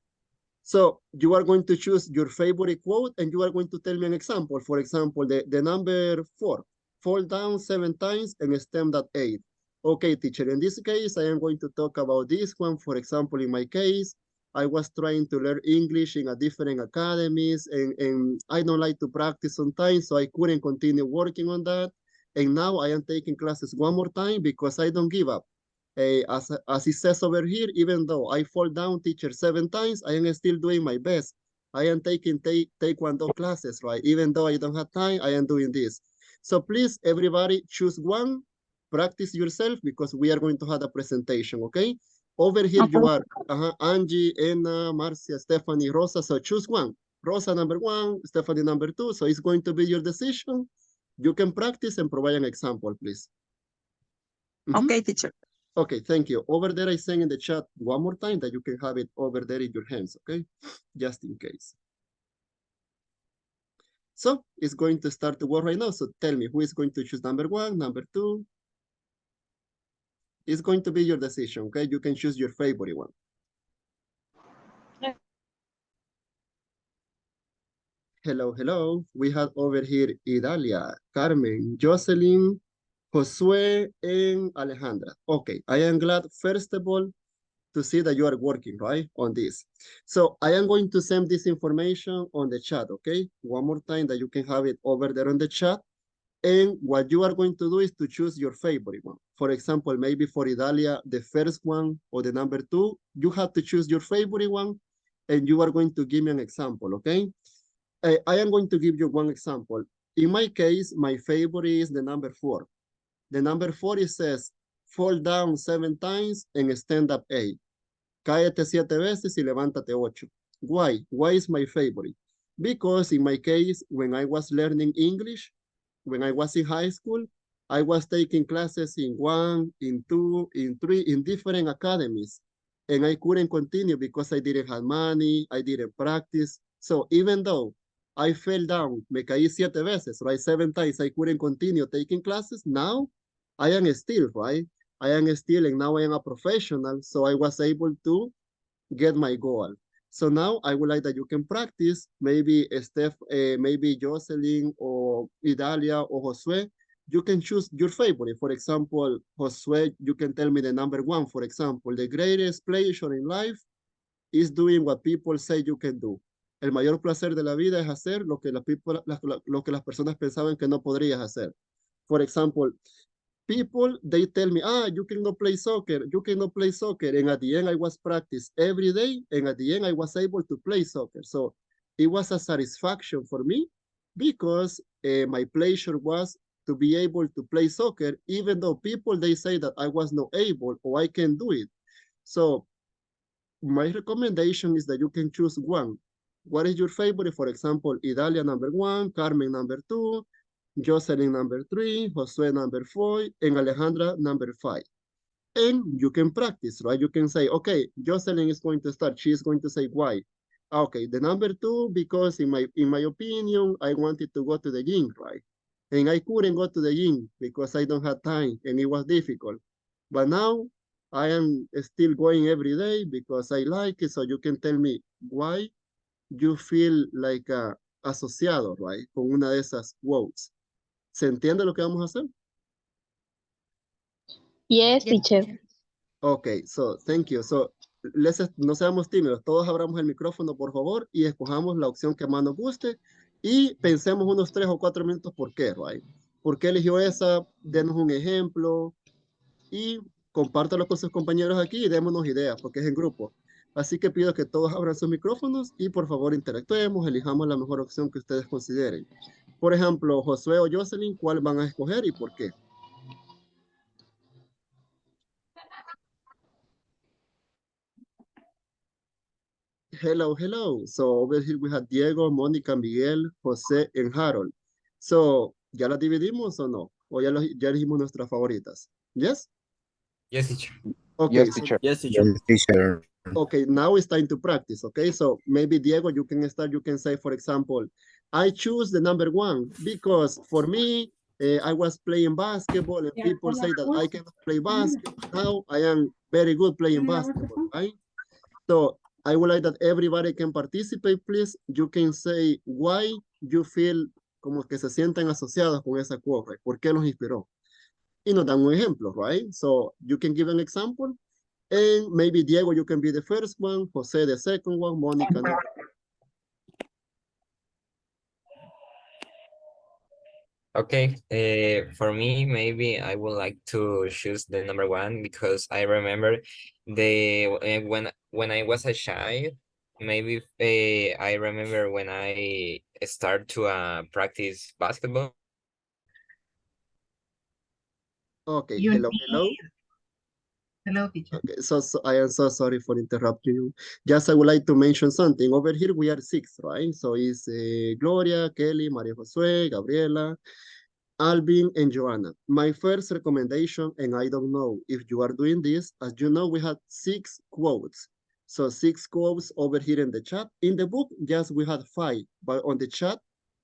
So you are going to choose your favorite quote and you are going to tell me an example. For example, the number four, fall down 7 times and stand at 8. Okay, teacher, in this case, I am going to talk about this one. For example, in my case, I was trying to learn English in a different academies and I don't like to practice sometimes, so I couldn't continue working on that. And now I am taking classes one more time because I don't give up. As it says over here, even though I fall down, teacher, 7 times, I am still doing my best. I am taking Taekwondo classes, right? Even though I don't have time, I am doing this. So please, everybody, choose one, practice yourself, because we are going to have a presentation, okay? Over here you are, Angie, Anna, Marcia, Stephanie, Rosa, so choose one. Rosa number one, Stephanie number two, so it's going to be your decision. You can practice and provide an example, please. Okay, teacher. Okay, thank you. Over there, I send in the chat one more time that you can have it over there in your hands, okay? Just in case. So it's going to start to work right now. So tell me, who is going to choose number one, number two? It's going to be your decision, okay? You can choose your favorite one. Hello, hello. We have over here Idalia, Carmen, Jocelyn, Josue, and Alejandra. Okay, I am glad, first of all, to see that you are working, right, on this. So I am going to send this information on the chat, okay? One more time that you can have it over there on the chat. And what you are going to do is to choose your favorite one. For example, maybe for Idalia, the first one or the number two, you have to choose your favorite one and you are going to give me an example, okay? I am going to give you one example. In my case, my favorite is the number four. The number four, it says, fall down 7 times and stand up 8. Cáete 7 veces y levántate 8. Why? Why is my favorite? Because in my case, when I was learning English, when I was in high school, I was taking classes in 1, in 2, in 3, in different academies. And I couldn't continue because I didn't have money, I didn't practice. So even though I fell down, me caí 7 veces, right? 7 times, I couldn't continue taking classes. Now I am still, right? I am still, and now I am a professional. So I was able to get my goal. So now I would like that you can practice, maybe Steph, maybe Jocelyn or Idalia or Josue. You can choose your favorite. For example, Josue, you can tell me the number one. For example, the greatest pleasure in life is doing what people say you can do. El mayor placer de la vida es hacer lo que, lo que las personas pensaban que no podrías hacer. For example, people, they tell me, you cannot play soccer, you cannot play soccer. And at the end, I was practice every day. And at the end, I was able to play soccer. So it was a satisfaction for me because my pleasure was to be able to play soccer, even though people, they say that I was not able or I can do it. So my recommendation is that you can choose one. What is your favorite? For example, Idalia number one, Carmen number two, Jocelyn number 3, Josue number 4, and Alejandra number 5. And you can practice, right? You can say, okay, Jocelyn is going to start. She is going to say why. Okay, the number 2, because in my opinion, I wanted to go to the gym, right? And I couldn't go to the gym because I don't have time and it was difficult. But now I am still going every day because I like it. So you can tell me why you feel like asociado, right? Con una de esas quotes. ¿Se entiende lo que vamos a hacer? Yes, teacher. Okay, so thank you. So no seamos tímidos, todos abramos el micrófono, por favor, y escojamos la opción que más nos guste y pensemos unos 3 o 4 minutos por qué, right? ¿Por qué eligió esa? Denos un ejemplo y compártalo con sus compañeros aquí y démonos ideas, porque es en grupo. Así que pido que todos abran sus micrófonos y por favor interactuemos, elijamos la mejor opción que ustedes consideren. Por ejemplo, Josué o Jocelyn, ¿cuál van a escoger y por qué? Hello, hello. So over here we have Diego, Mónica, Miguel, José, and Harold. So, ¿ya las dividimos o no? ¿O ya elegimos nuestras favoritas? Yes? Yes, teacher. Okay. Yes, teacher. Yes, teacher. Yes, teacher. Okay, now it's time to practice, okay? So maybe Diego, you can start, you can say, for example, I choose the number 1 because for me, I was playing basketball and people say that I cannot play basketball. Now I am very good playing basketball, right? So I would like that everybody can participate, please. You can say why you feel como que se sienten asociados con esa quote, right? ¿Por qué los inspiró? Y nos dan un ejemplo, right? So you can give an example. And maybe Diego, you can be the first one, Jose the second one, Monica. Okay, for me, maybe I would like to choose the number 1 because I remember when I was a child, maybe I remember when I start to practice basketball. Okay, You hello, need- hello. Hello, teacher. Okay, so I am so sorry for interrupting you. Just I would like to mention something. Over here we are 6, right? So it's Gloria, Kelly, Maria Josue, Gabriela, Alvin, and Joanna. My first recommendation, and I don't know if you are doing this, as you know, we had 6 quotes. So 6 quotes over here in the chat. In the book, just we had 5, but on the chat,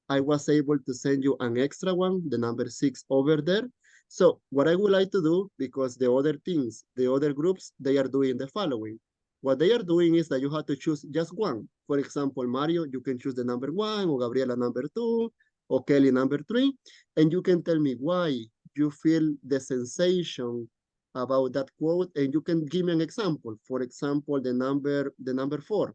I was able to send you an extra one, the number 6 over there. So what I would like to do, because the other teams, the other groups, they are doing the following. What they are doing is that you have to choose just one. For example, Mario, you can choose the number 1, or Gabriela number 2, or Kelly number 3, and you can tell me why you feel the sensation about that quote, and you can give me an example. For example, the number 4.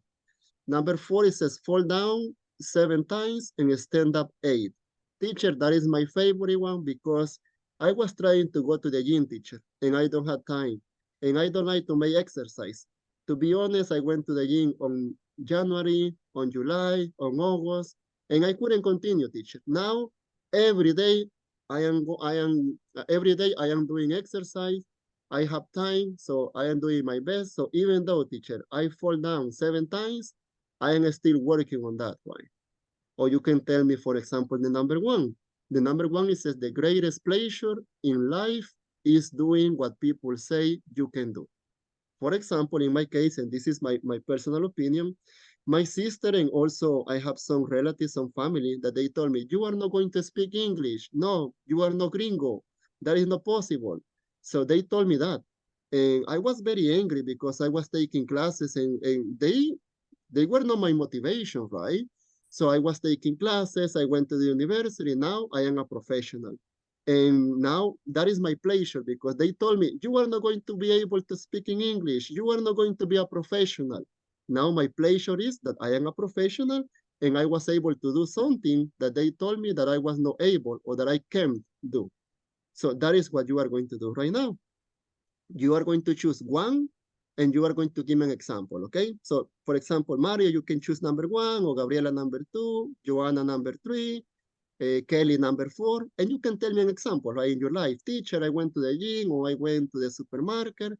Number 4, it says, fall down 7 times and stand up 8. Teacher, that is my favorite one because I was trying to go to the gym, teacher, and I don't have time. And I don't like to make exercise. To be honest, I went to the gym on January, on July, on August, and I couldn't continue, teacher. Now, every day, every day I am doing exercise. I have time, so I am doing my best. So even though, teacher, I fall down 7 times, I am still working on that one. Or you can tell me, for example, the number 1. The number 1 is says the greatest pleasure in life is doing what people say you can do. For example, in my case, and this is my personal opinion, my sister and also I have some relatives, some family that they told me, you are not going to speak English. No, you are not gringo. That is not possible. So they told me that. And I was very angry because I was taking classes and they were not my motivation, right? So I was taking classes, I went to the university, now I am a professional. And now that is my pleasure because they told me, you are not going to be able to speak in English, you are not going to be a professional. Now my pleasure is that I am a professional and I was able to do something that they told me that I was not able or that I can't do. So that is what you are going to do right now. You are going to choose one and you are going to give me an example, okay? So for example, Mario, you can choose number 1 or Gabriela number 2, Joanna number 3, Kelly number 4, and you can tell me an example, right? In your life, teacher, I went to the gym or I went to the supermarket.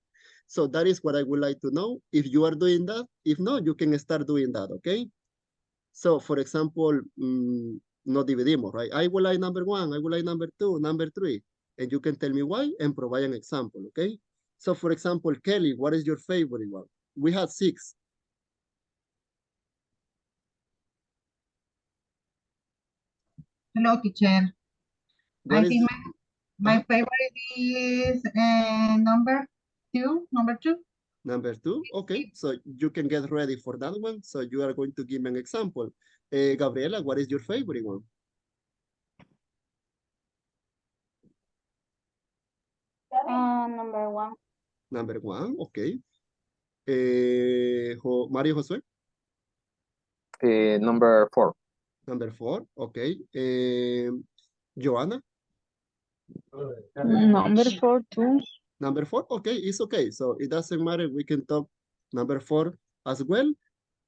So that is what I would like to know. If you are doing that, if not, you can start doing that, okay? So for example, no dividimos, right? I would like number 1, I would like number 2, number 3. And you can tell me why and provide an example, okay? So for example, Kelly, what is your favorite one? We had 6. Hello, teacher. What I is think my favorite is number 2. Number 2. Number 2, okay, so you can get ready for that one. So you are going to give me an example. Gabriela, what is your favorite one? Number 1. Number 1, okay. Mario Josue? Number 4. Number 4, okay. Joanna? Number 4 too. Number 4, okay, it's okay. So it doesn't matter, we can talk number 4 as well.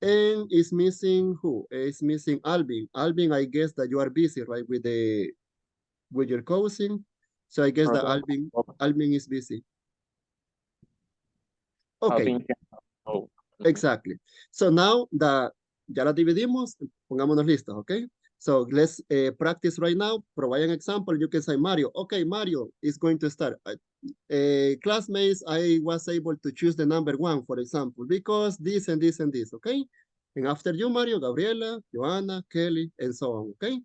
And it's missing who? It's missing Alvin. Alvin, I guess that you are busy, right, with your cousin. So I guess that Alvin is busy. Okay. Exactly. So now that ya la dividimos, pongámonos listos, okay? So let's practice right now. Provide an example. You can say Mario. Okay, Mario is going to start. Classmates, I was able to choose the number 1, for example, because this and this and this, okay? And after you, Mario, Gabriela, Joanna, Kelly, and so on, okay?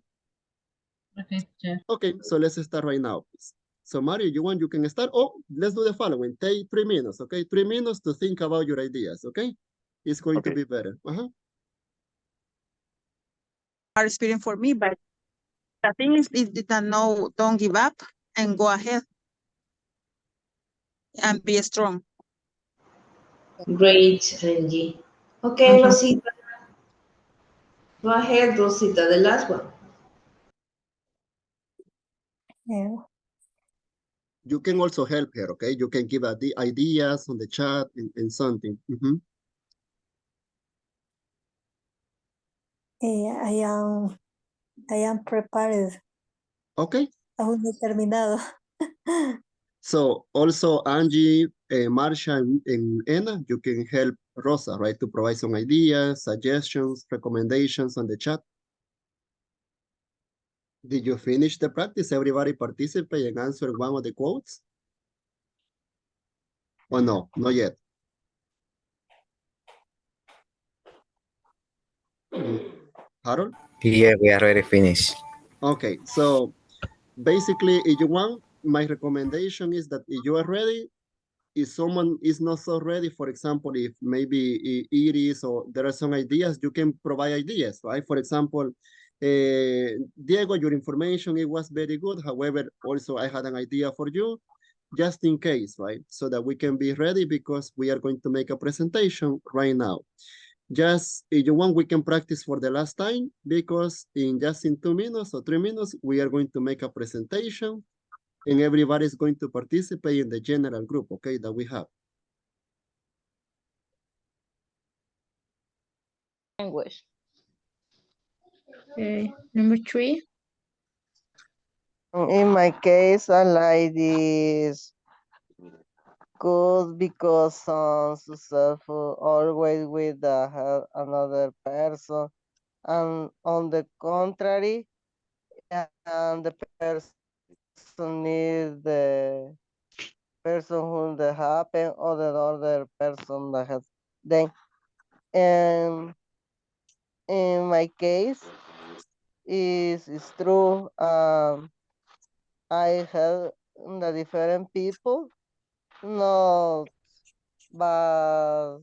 Okay, teacher. Okay, so let's start right now, please. So Mario, you can start. Oh, let's do the following. Take 3 minutes, okay? 3 minutes to think about your ideas, okay? It's going to be better. Hard experience for me, but the thing is that no, don't give up and go ahead and be strong. Great, Angie. Okay, Rosita. Go ahead, Rosita, the last one. Yeah. You can also help her, okay? You can give the ideas on the chat and something. I am prepared. Okay. Aún no he terminado. So also Angie, Marsha, and Anna, you can help Rosa, right? To provide some ideas, suggestions, recommendations on the chat. Did you finish the practice? Everybody participate and answer one of the quotes? Or no, not yet? Harold? Yeah, we already finished. Okay, so basically, if you want, my recommendation is that if you are ready, if someone is not so ready, for example, if maybe it is or there are some ideas, you can provide ideas, right? For example, Diego, your information, it was very good. However, also I had an idea for you, just in case, right? So that we can be ready because we are going to make a presentation right now. Just if you want, we can practice for the last time because in 2 minutes or 3 minutes, we are going to make a presentation and everybody is going to participate in the general group, okay, that we have. Language. Okay, number 3. In my case, I like this good because successful always with another person, and on the contrary, and the person is the person who the happen or the other person that has then. And in my case, is true. I have the different people, not but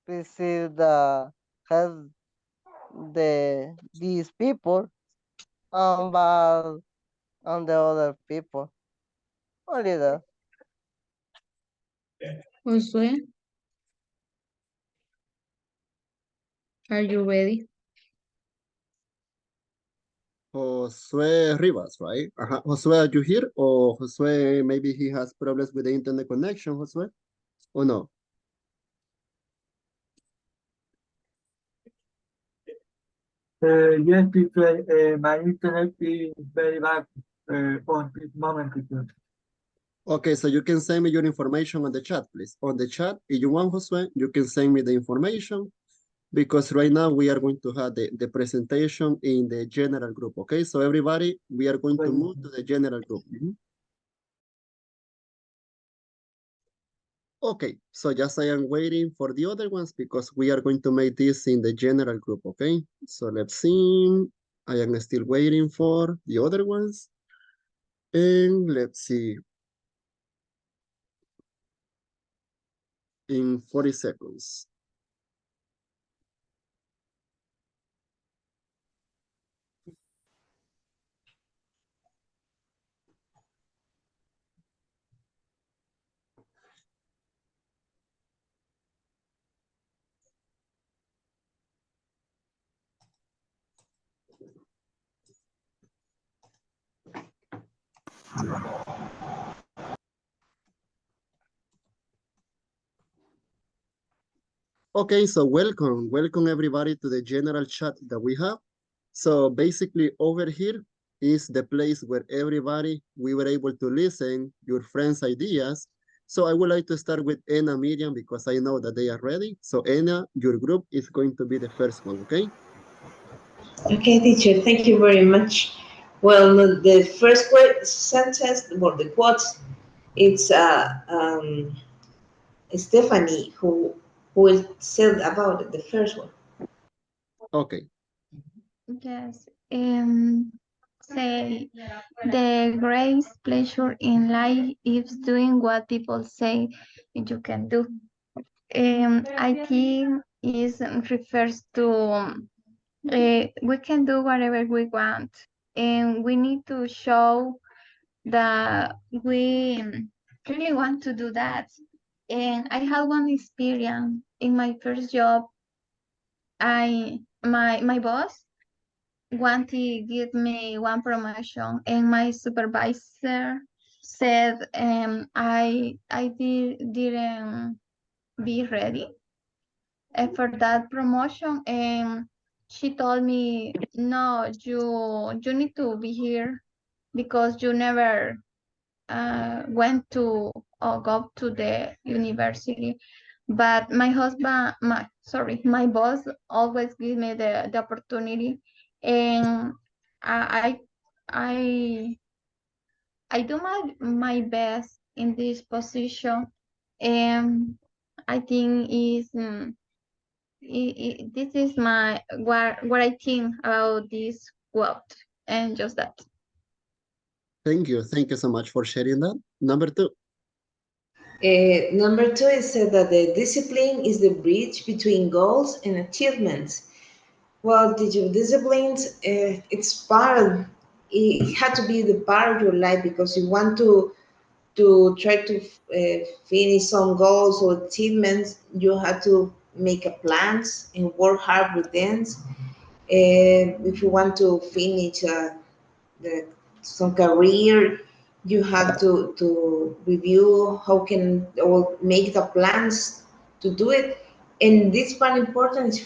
receive the have these people, but on the other people. Only that. Josue, are you ready? Josue Rivas, right? Josue, are you here? Or Josue, maybe he has problems with the internet connection, Josue? Or no? Yes, teacher, my internet is very bad on this moment, teacher. Okay, so you can send me your information on the chat, please. On the chat, if you want, Josue, you can send me the information because right now we are going to have the presentation in the general group, okay? So everybody, we are going to move to the general group. Okay, so just I am waiting for the other ones because we are going to make this in the general group, okay? So let's see. I am still waiting for the other ones. And let's see. In 40 seconds. Okay, so welcome everybody to the general chat that we have. So basically over here is the place where everybody, we were able to listen your friends' ideas. So I would like to start with Anna Miriam because I know that they are ready. So Anna, your group is going to be the first one, okay? Okay, teacher, thank you very much. Well, the first sentence, or the quotes, it's Stephanie who will say about the first one. Okay. Yes. Say the greatest pleasure in life is doing what people say you can do. I think it refers to we can do whatever we want, and we need to show that we really want to do that. And I had one experience in my first job. My boss wanted to give me one promotion, and my supervisor said didn't be ready for that promotion, and she told me, no, you need to be here because you never went to or go to the university. But my boss always give me the opportunity, and I I I do my best in this position, and I think this is what I think about this quote, and just that. Thank you so much for sharing that. Number two. Number two is said that the discipline is the bridge between goals and achievements. Well, the disciplines, it's part. It had to be the part of your life because you want to try to finish some goals or achievements. You have to make a plans and work hard with them. If you want to finish the, some career, you have to review how can or make the plans to do it. And this part important is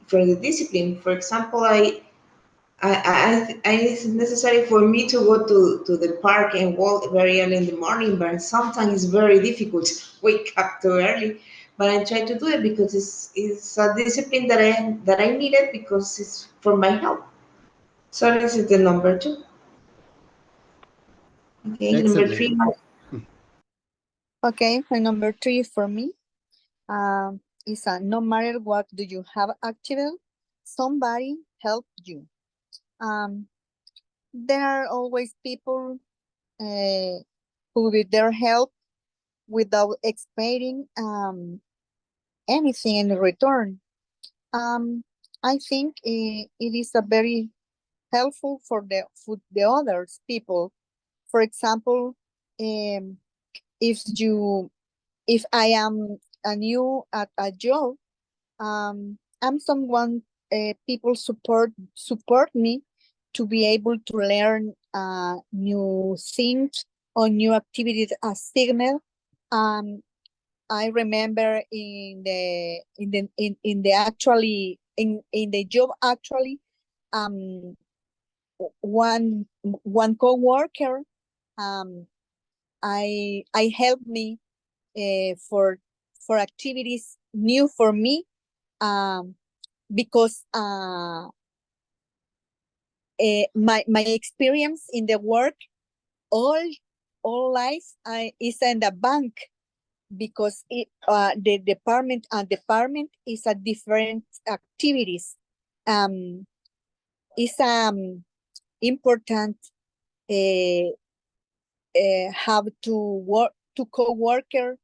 for the discipline. For example, it's necessary for me to go to the park and walk very early in the morning, but sometimes it's very difficult to wake up too early. But I try to do it because it's a discipline that I needed because it's for my health. So this is the number two. Okay, number three. Okay, my number three for me is no matter what do you have active, somebody help you. There are always people who with their help without expecting anything in return. I think it is a very helpful for the others people. For example, if I am a new at a job, I'm someone people support me to be able to learn new things or new activities as signal. I remember in the actually in the job actually one co-worker I helped me for activities new for me because my experience in the work all life is in the bank, because the department is a different activities. It's important have to work to co-worker,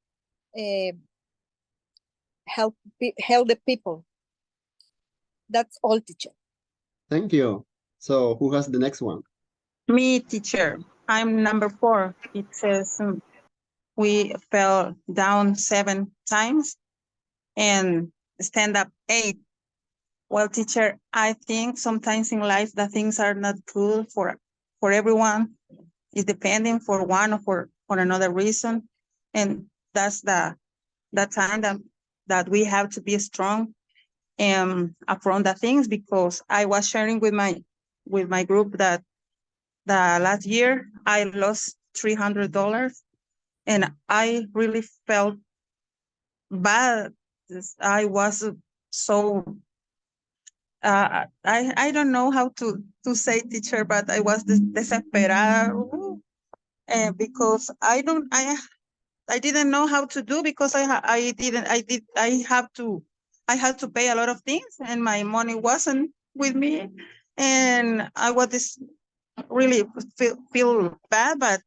help the people. That's all, teacher. Thank you. So who has the next one? Me, teacher. I'm number 4. It says we fell down 7 times and stand up 8. Well, teacher, I think sometimes in life the things are not good for everyone. It's depending for one or for another reason. And that's the time that we have to be strong and upfront the things, because I was sharing with my group that the last year I lost $300 and I really felt bad. I was so I don't know how to say, teacher, but I was desesperada, because I didn't know how to do, because I had to pay a lot of things and my money wasn't with me, and I was really feel bad. But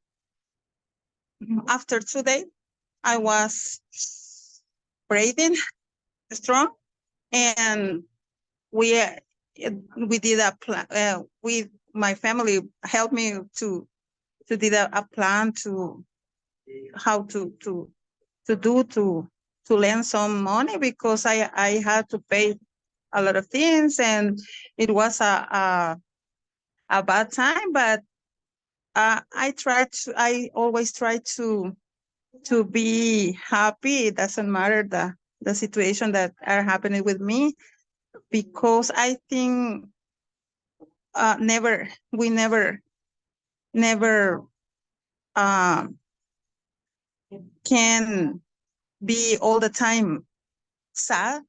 after 2 days, I was breathing strong, and we did a plan. My family helped me to did a plan to how to lend some money, because I had to pay a lot of things, and it was a bad time. But I always try to be happy. It doesn't matter the situation that are happening with me, because I think we never can be all the time sad.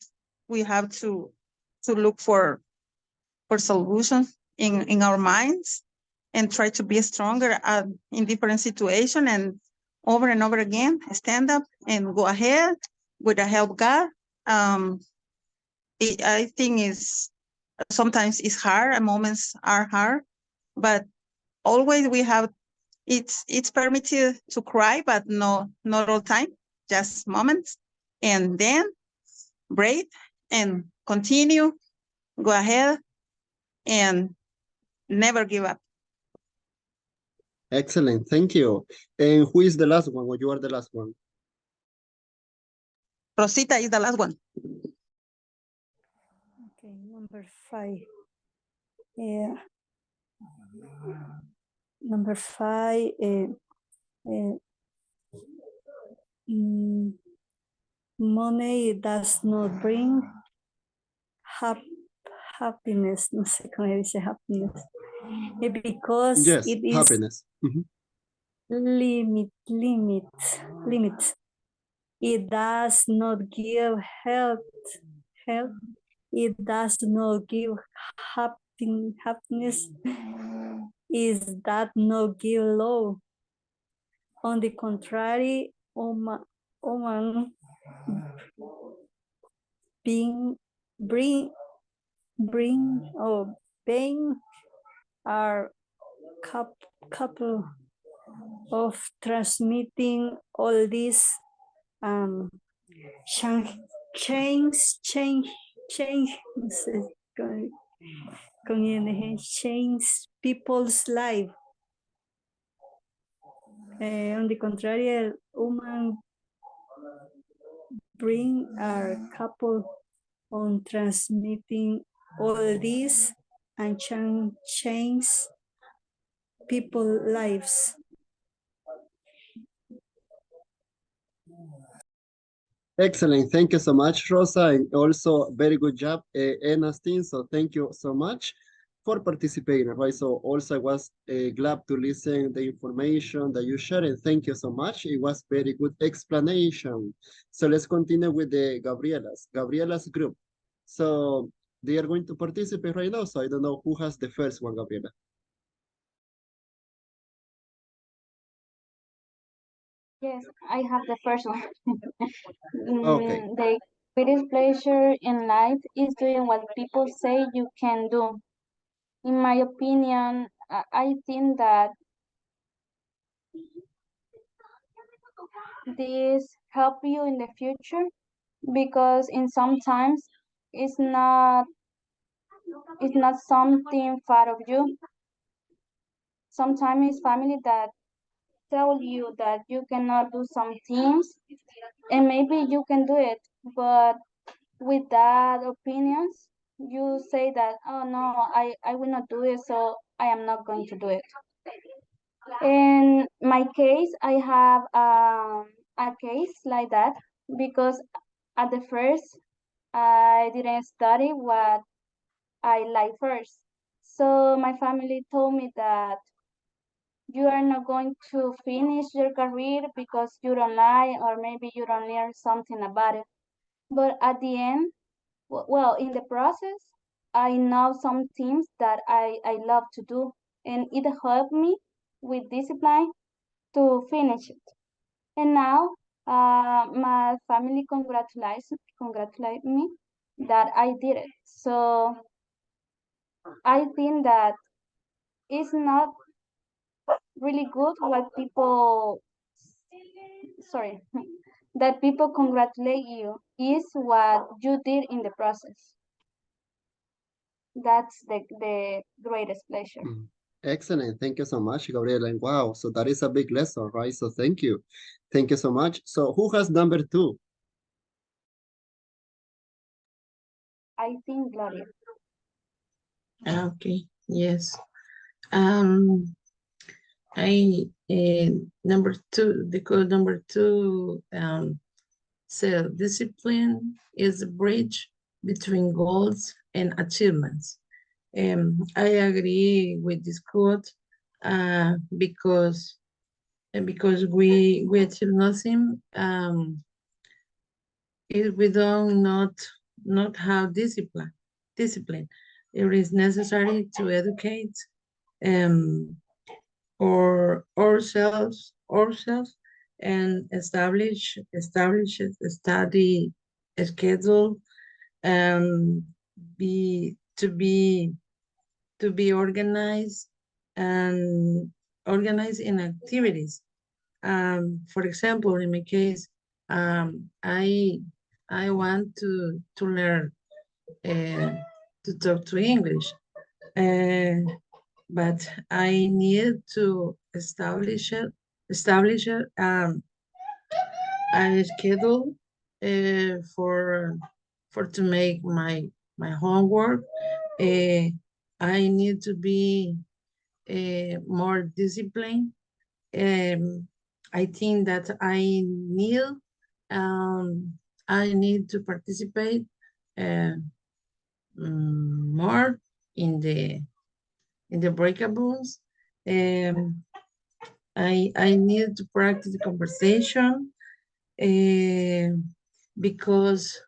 We have to look for solutions in our minds and try to be stronger in different situations, and over again stand up and go ahead with the help of God. I think sometimes it's hard and moments are hard, but always we have it's permitted to cry, but not all time, just moments, and then breathe and continue, go ahead and never give up. Excellent, thank you. And who is the last one, or you are the last one? Rosita is the last one. Okay, number 5. Yeah. Number 5. Money does not bring happiness. No sé cómo dice happiness. Because yes, it is happiness. limit. It does not give health. It does not give happiness. Is that not give love? On the contrary, bring pain are couple of transmitting all these change people's life. On the contrary, human bring a couple on transmitting all this and change people's lives. Excellent, thank you so much, Rosa, and also very good job, Ernestine. So thank you so much for participating, right? So also I was glad to listen the information that you shared, and thank you so much. It was very good explanation. So let's continue with the Gabriela's group. So they are going to participate right now. So I don't know who has the first one, Gabriela. Yes, I have the first one. Okay. The greatest pleasure in life is doing what people say you can do. In my opinion, I think that this help you in the future because in sometimes it's not something far of you. Sometimes it's family that tell you that you cannot do some things and maybe you can do it, but with that opinions, you say that, oh no, I will not do it, so I am not going to do it. In my case, I have a case like that because at the first, I didn't study what I like first. So my family told me that you are not going to finish your career because you don't like or maybe you don't learn something about it. But at the end, well, in the process, I know some things that I love to do, and it helped me with discipline to finish it. And now, my family congratulate me that I did it. So I think that it's not really good what people, sorry, that people congratulate you is what you did in the process. That's the greatest pleasure. Excellent. Thank you so much, Gabriela. And wow, so that is a big lesson, right? So thank you. Thank you so much. So who has number 2? I think Gloria. Okay, yes. I number 2, the code number 2, self-discipline is a bridge between goals and achievements. I agree with this quote because we achieve nothing if we don't not have discipline. It is necessary to educate or ourselves and establish a study schedule and be organized and organized in activities. For example, in my case, I want to learn to talk to English, but I need to establish a schedule for to make my homework. I need to be more disciplined. I think that I need to participate more in the breakables. I need to practice the conversation because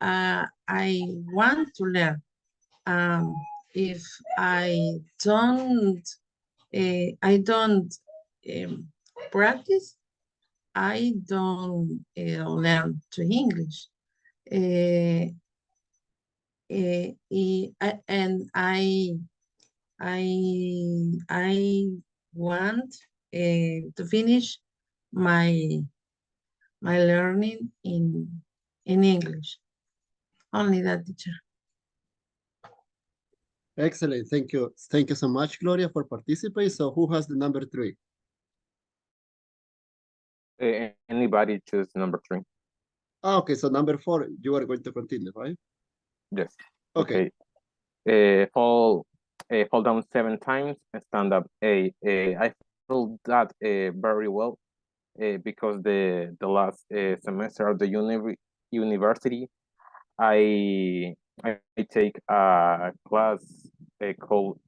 I want to learn. If I don't practice, I don't learn to English. And I want to finish my learning in English. Only that, teacher. Excellent. Thank you. Thank you so much, Gloria, for participating. So who has the number 3? Anybody choose number 3. Okay, so number 4, you are going to continue, right? Yes. Okay. Fall down 7 times and stand up 8. I feel that very well because the last semester of the university, I take a class called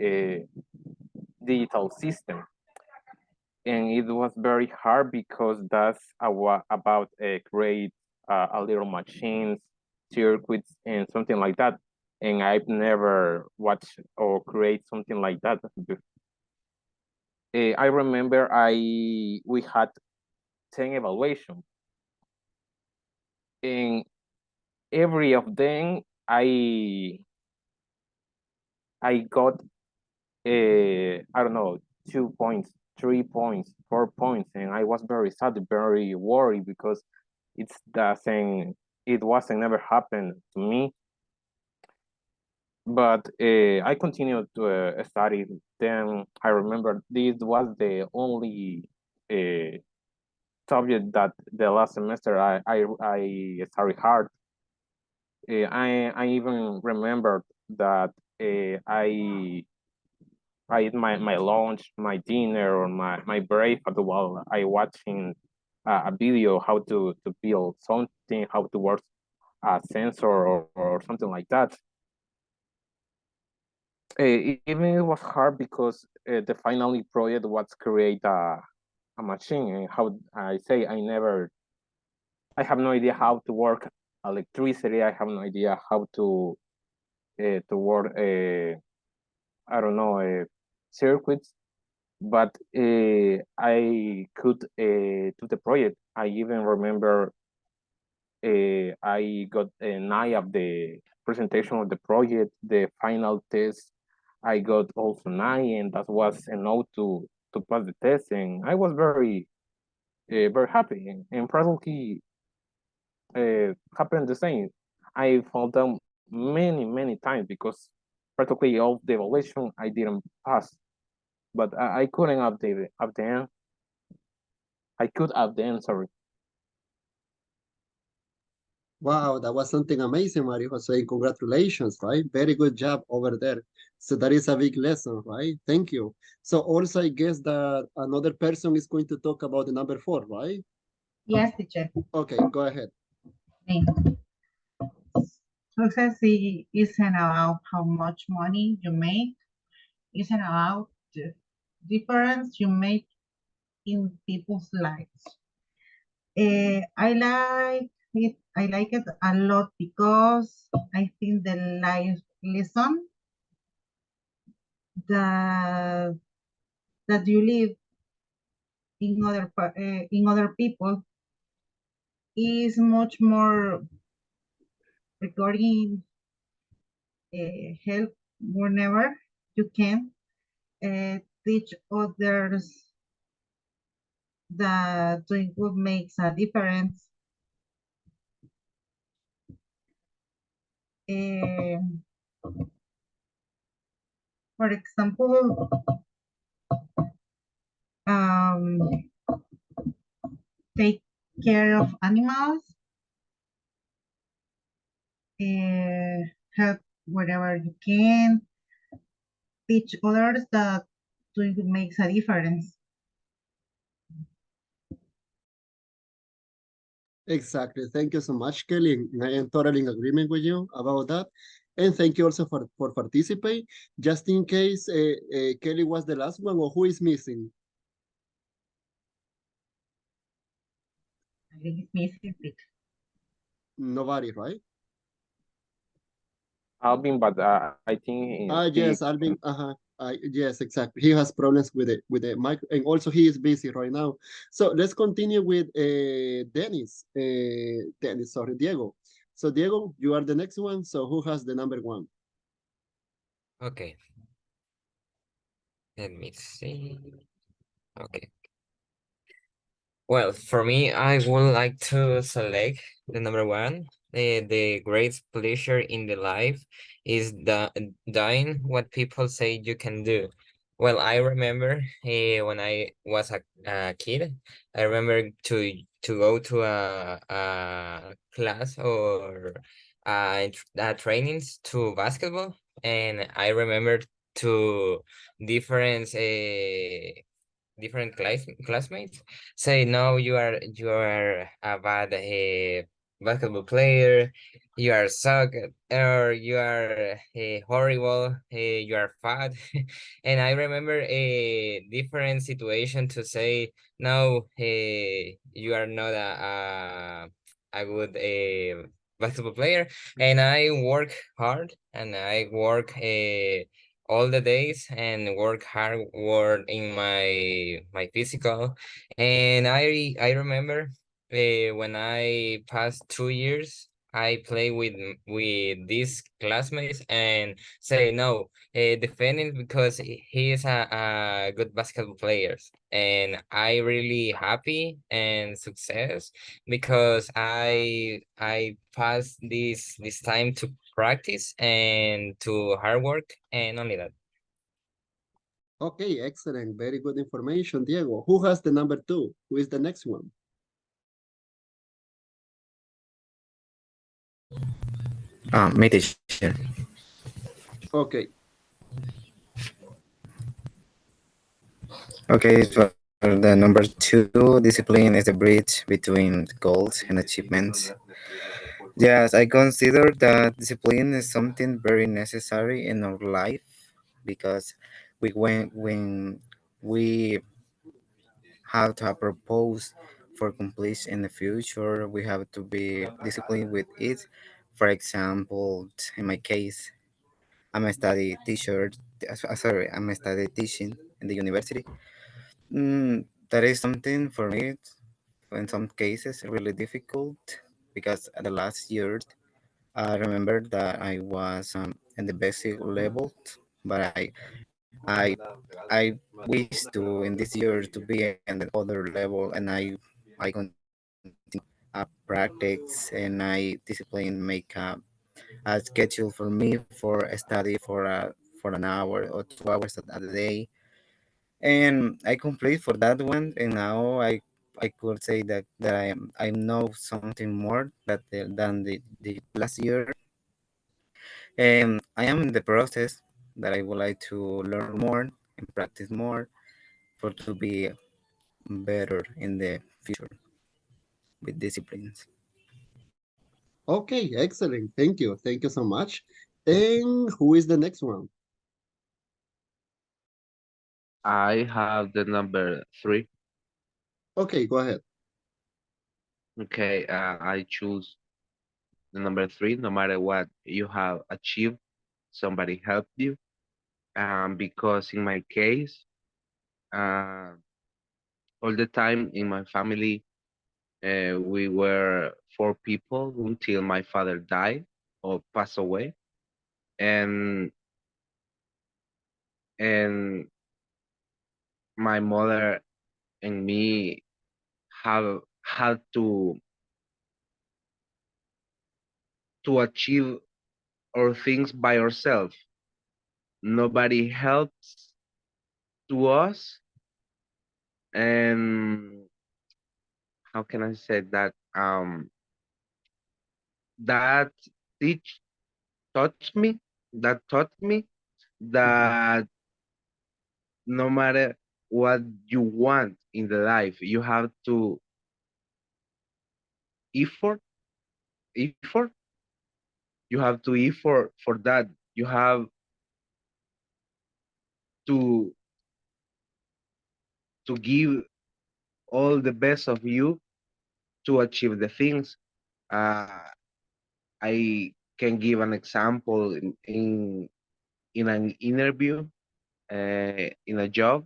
digital system, and it was very hard because that's about create a little machines, circuits, and something like that. and I've never watched or create something like that. I remember we had 10 evaluations, and every of them I got I don't know, 2 points, 3 points, 4 points, and I was very sad, very worried because it wasn't never happened to me. But I continued to study. Then I remember this was the only subject that the last semester I studied hard. I even remember that I eat my lunch, my dinner, or my breakfast while I watching a video how to build something, how to work a sensor or something like that. Even it was hard because the final project was create a machine, and how I say I have no idea how to work electricity. I have no idea how to work I don't know circuits, but I could do the project. I even remember I got a 9 of the presentation of the project. The final test, I got also 9, and that was enough to pass the test. And I was very happy. And probably happened the same. I found them many times because practically all the evaluation I didn't pass, but I couldn't update it at the end. I could at the end, sorry. Wow, that was something amazing, Mario Jose. Congratulations, right? Very good job over there. So that is a big lesson, right? Thank you. So also, I guess that another person is going to talk about the number 4, right? Yes, teacher. Okay, go ahead. Me. Success isn't about how much money you make. Isn't about the difference you make in people's lives. I like it a lot because I think the life lesson that you live in other people is much more regarding help whenever you can teach others that doing good makes a difference. For example, take care of animals, help wherever you can, teach others that doing good makes a difference. Exactly. Thank you so much, Kelly. I am totally in agreement with you about that. And thank you also for participating. Just in case Kelly was the last one, or who is missing? I think it's missing. Nobody, right? Alvin, but I think Yes, Alvin. Yes, exactly. He has problems with the mic, and also he is busy right now. So let's continue with Dennis. Dennis, sorry, Diego. So Diego, you are the next one. So who has the number 1? Okay. Let me see. Okay. Well, for me, I would like to select the number 1. The greatest pleasure in the life is doing what people say you can do. Well, I remember when I was a kid, I remember to go to a class or trainings to basketball, and I remember to different classmates say, no, you are a bad basketball player, you are suck, or you are horrible, you are fat. And I remember a different situation to say, no, you are not a good basketball player, and I work hard and I work all the days and work hard work in my physical. And I remember when I passed 2 years, I play with these classmates and say no, defend it because he is a good basketball player, and I really happy and success because I passed this time to practice and to hard work and only that. Okay, excellent. Very good information, Diego. Who has the number two? Who is the next one? Me teacher. Okay. Okay, for the number two, discipline is the bridge between goals and achievements. Yes, I consider that discipline is something very necessary in our life because when we have to have purpose for completion in the future, we have to be disciplined with it. For example, in my case, I'm a study teacher. Sorry, I'm a study teaching in the university. That is something for me, in some cases, really difficult because at the last year, I remember that I was in the basic level, but I, I wish to in this year to be in the other level, and I continue practice and I discipline make a schedule for me for a study for an hour or 2 hours a day, and I complete for that one, and now I could say that I know something more than the last year, and I am in the process that I would like to learn more and practice more for to be better in the future with disciplines. Okay, excellent. Thank you. Thank you so much. And who is the next one? I have the number three. Okay, go ahead. Okay, I choose the number three. No matter what you have achieved, somebody helped you. Because in my case, uh, all the time in my family, we were four people until my father died or passed away, and and my mother and me have had to achieve our things by ourselves. Nobody helps to us, and how can I say that? That teach taught me taught me that no matter what you want in the life, you have to effort effort. You have to effort for that. You have to give all the best of you to achieve the things. Uh, I can give an example in an interview, in a job.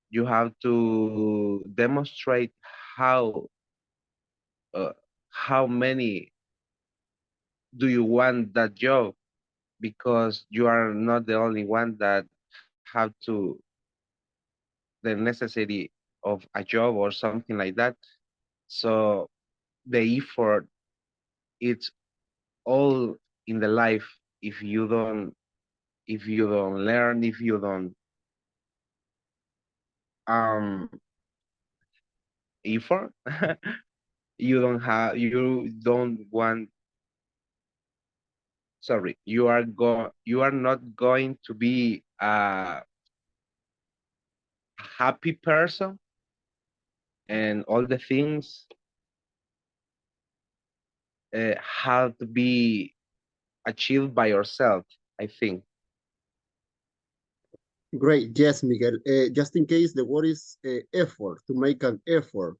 You have to demonstrate how uh, how many do you want that job, because you are not the only one that have to the necessity of a job or something like that. So the effort, it's all in the life. If you don't learn, if you don't um effort, you don't want, sorry, you are not going to be a happy person, and all the things have to be achieved by yourself, I think. Great. Yes, Miguel. Just in case the word is effort, to make an effort.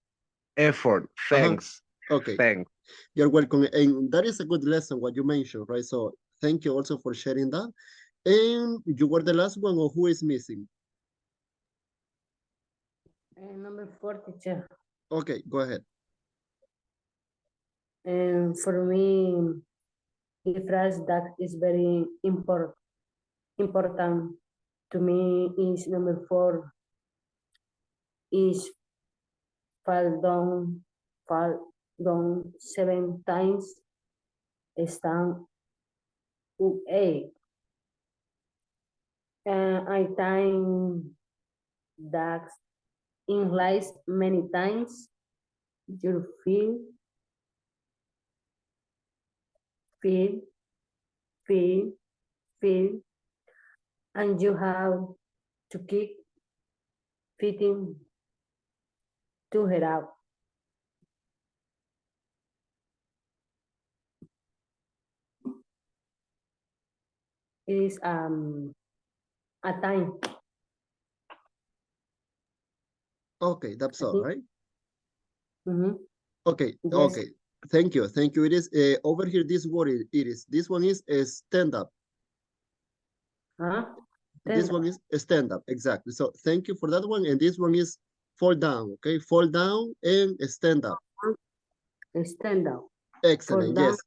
Effort. Uh-huh. Thanks. Okay. Thanks. You're welcome. And that is a good lesson, what you mentioned, right? So thank you also for sharing that. And you were the last one, or who is missing? Number 4, teacher. Okay, go ahead. And for me, the phrase that is very important to me is number 4, is fall down 7 times, stand up 8. And I think that in life many times you feel, feel, and you have to keep fitting to head out. It is a time. Okay, that's all right. Mm-hmm. Okay, Yes. okay. Thank you. It is over here. This word it is. This one is stand up. Huh? This one is stand up. Exactly. So thank you for that one. And this one is fall down. Okay, fall down and stand up. Stand up. Excellent. Yes,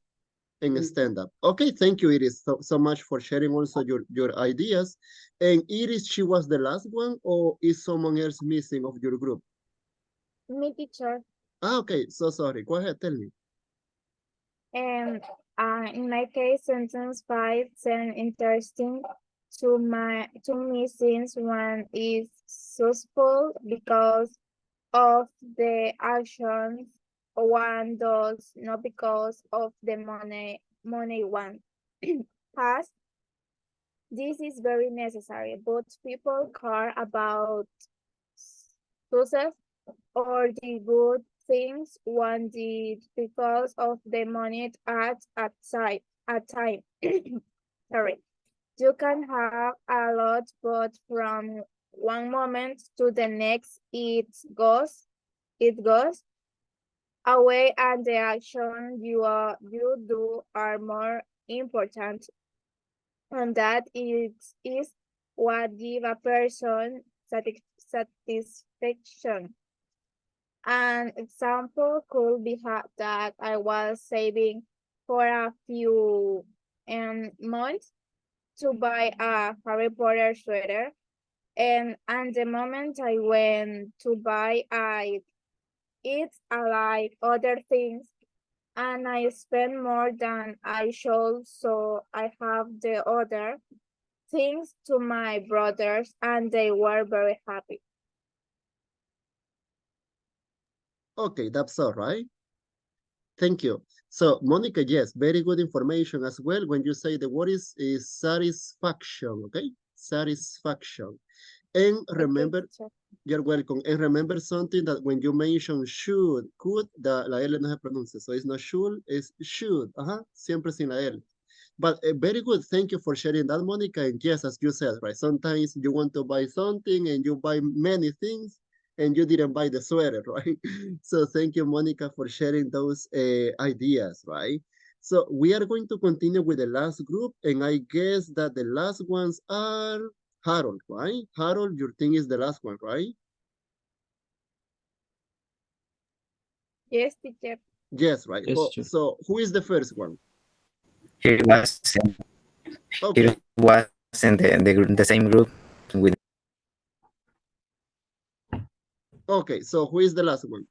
and stand up. Okay, thank you, Iris, so much for sharing also your ideas. And Iris, she was the last one, or is someone else missing of your group? Me, teacher. Ah, okay. So sorry. Go ahead. Tell me. And in my case, sentence 5 sound interesting. To me, since one is useful because of the actions one does, not because of the money one has. This is very necessary, but people care about success or the good things one did because of the money at time. Sorry. You can have a lot, but from one moment to the next it goes away, and the action you do are more important. And that is what give a person satisfaction. An example could be that I was saving for a few months to buy a Harry Potter sweater, and the moment I went to buy it's like other things, and I spend more than I should, so I have the other things to my brothers, and they were very happy. Okay, that's all right. Thank you. So, Monica, yes, very good information as well. When you say the word is satisfaction, okay? Satisfaction. And remember, you're welcome. And remember something that when you mention should, could, la L no se pronuncia. So it's not should, it's should. Siempre sin la L. But very good. Thank you for sharing that, Monica. And yes, as you said, right? Sometimes you want to buy something and you buy many things and you didn't buy the sweater, right? So thank you, Monica, for sharing those ideas, right? So we are going to continue with the last group. And I guess that the last ones are Harold, right? Harold, your thing is the last one, right? Yes, teacher. Yes, right. Yes, teacher. So who is the first one? He was Okay. he was in the same group with. Okay, so who is the last one?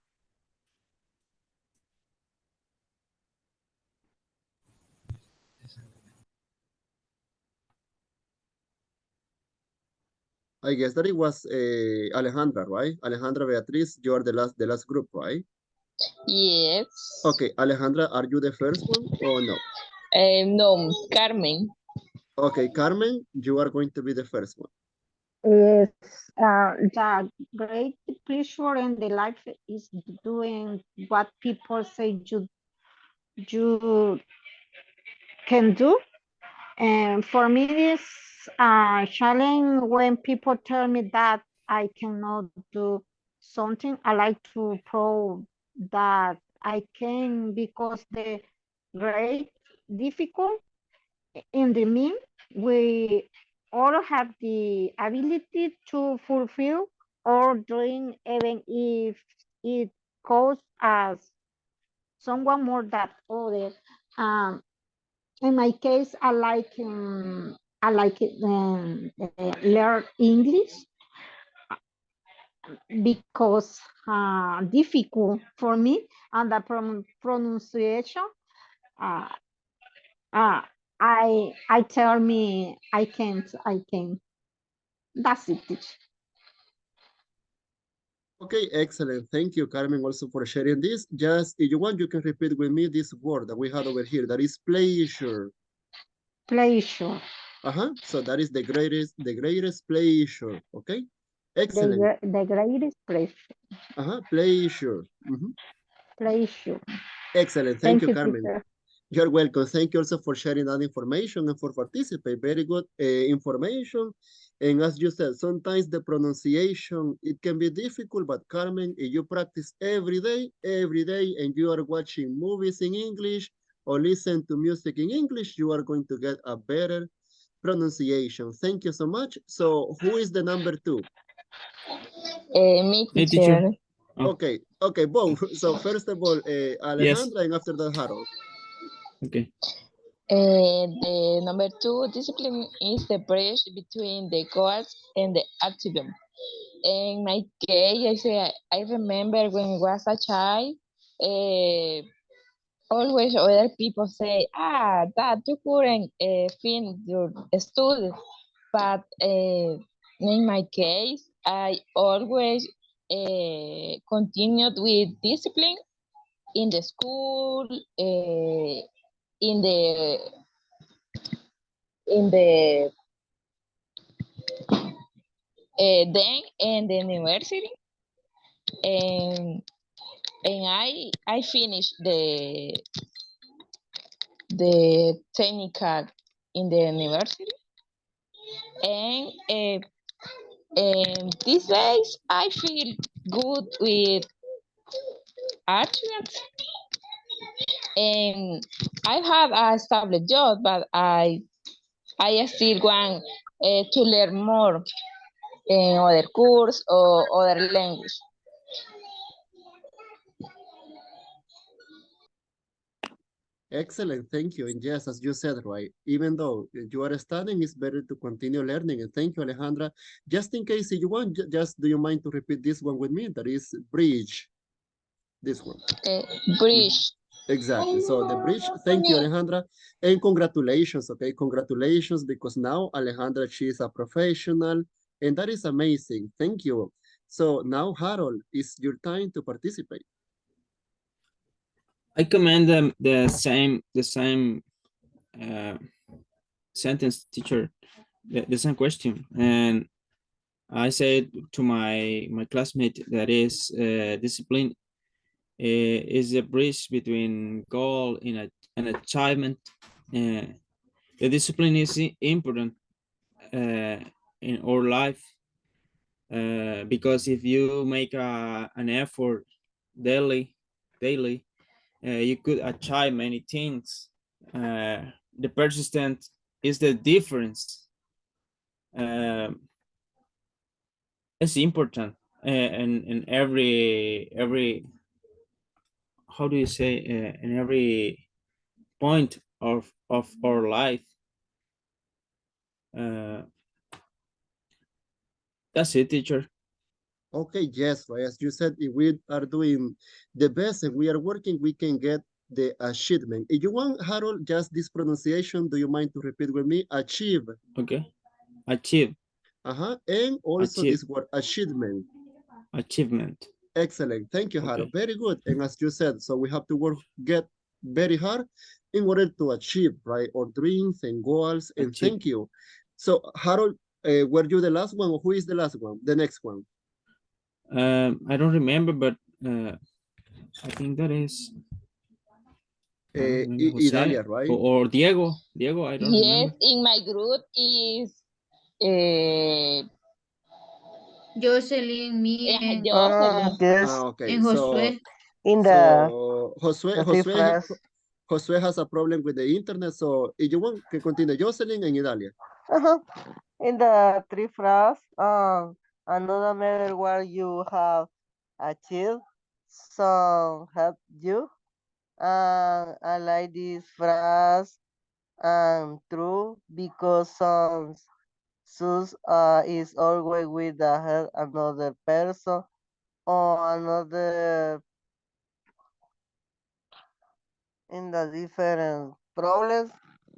I guess that it was Alejandra, right? Alejandra Beatriz, you are the last group, right? Yes. Okay, Alejandra, are you the first one or no? No, Carmen. Okay, Carmen, you are going to be the first one. Yes, the great pleasure in the life is doing what people say you can do. And for me, it's a challenge when people tell me that I cannot do something. I like to prove that I can because the grade difficult. In the mean, we all have the ability to fulfill our dream even if it costs us someone more than others. In my case, I like it, learn English because difficult for me and the pronunciation. Uh, uh, I tell me I can't. That's it. Teacher. Okay, excellent. Thank you, Carmen, also for sharing this. Just if you want, you can repeat with me this word that we had over here. That is pleasure. Pleasure. So that is the greatest pleasure. Okay. Excellent. The greatest pleasure. Pleasure. Pleasure. Excellent. Thank Thank you, you, Carmen. teacher. You're welcome. Thank you also for sharing that information and for participating. Very good information. And as you said, sometimes the pronunciation, it can be difficult, but Carmen, if you practice every day, and you are watching movies in English or listen to music in English, you are going to get a better pronunciation. Thank you so much. So who is the number 2? Me, teacher. Okay, both. So first of all, Yes. Alejandra, and after that, Harold. Okay. The number 2 discipline is the bridge between the goals and the achievement. In my case, I remember when I was a child, always other people say, that you couldn't finish your studies. But in my case, I always continued with discipline in the school, in the then in the university, and I finished the technical in the university, and these days I feel good with achievements, and I have a stable job, but I still want to learn more in other course or other language. Excellent, thank you. And yes, as you said, right, even though you are studying, it's better to continue learning. And thank you, Alejandra. Just in case you want, just do you mind to repeat this one with me? That is bridge. This one. Bridge. Exactly. So the bridge. Thank you, Alejandra. And congratulations, okay? Congratulations, because now Alejandra, she is a professional, and that is amazing. Thank you. So now, Harold, it's your time to participate. I commend them the same sentence, teacher, the same question, and I said to my classmate that is discipline is a bridge between goal and achievement. The discipline is important in our life because if you make an effort daily, you could achieve many things. The persistent is the difference. It's important in every how do you say in every point of our life. That's it, teacher. Okay, yes, right. As you said, if we are doing the best and we are working, we can get the achievement. If you want, Harold, just this pronunciation, do you mind to repeat with me? Achieve. Okay. Achieve. And also Achieve. this word, achievement. Achievement. Excellent. Thank you, Harold. Okay. Very good. And as you said, so we have to get very hard in order to achieve, right, our dreams and goals. And thank you. So, Harold, were you the last one, or who is the last one? The next one? I don't remember, but I think that is Idalia, right? Or Diego. Diego, I don't remember. Yes, in my group is Jocelyn, me, and Jocelyn. Okay, and so Josué. In So the three phrases. Josue has a problem with the internet, so if you want que continue Jocelyn and Idalia. In the three phrases, another matter where you have achieved some help you. And I like this phrase and true because some sus is always with the help another person or another in the different problems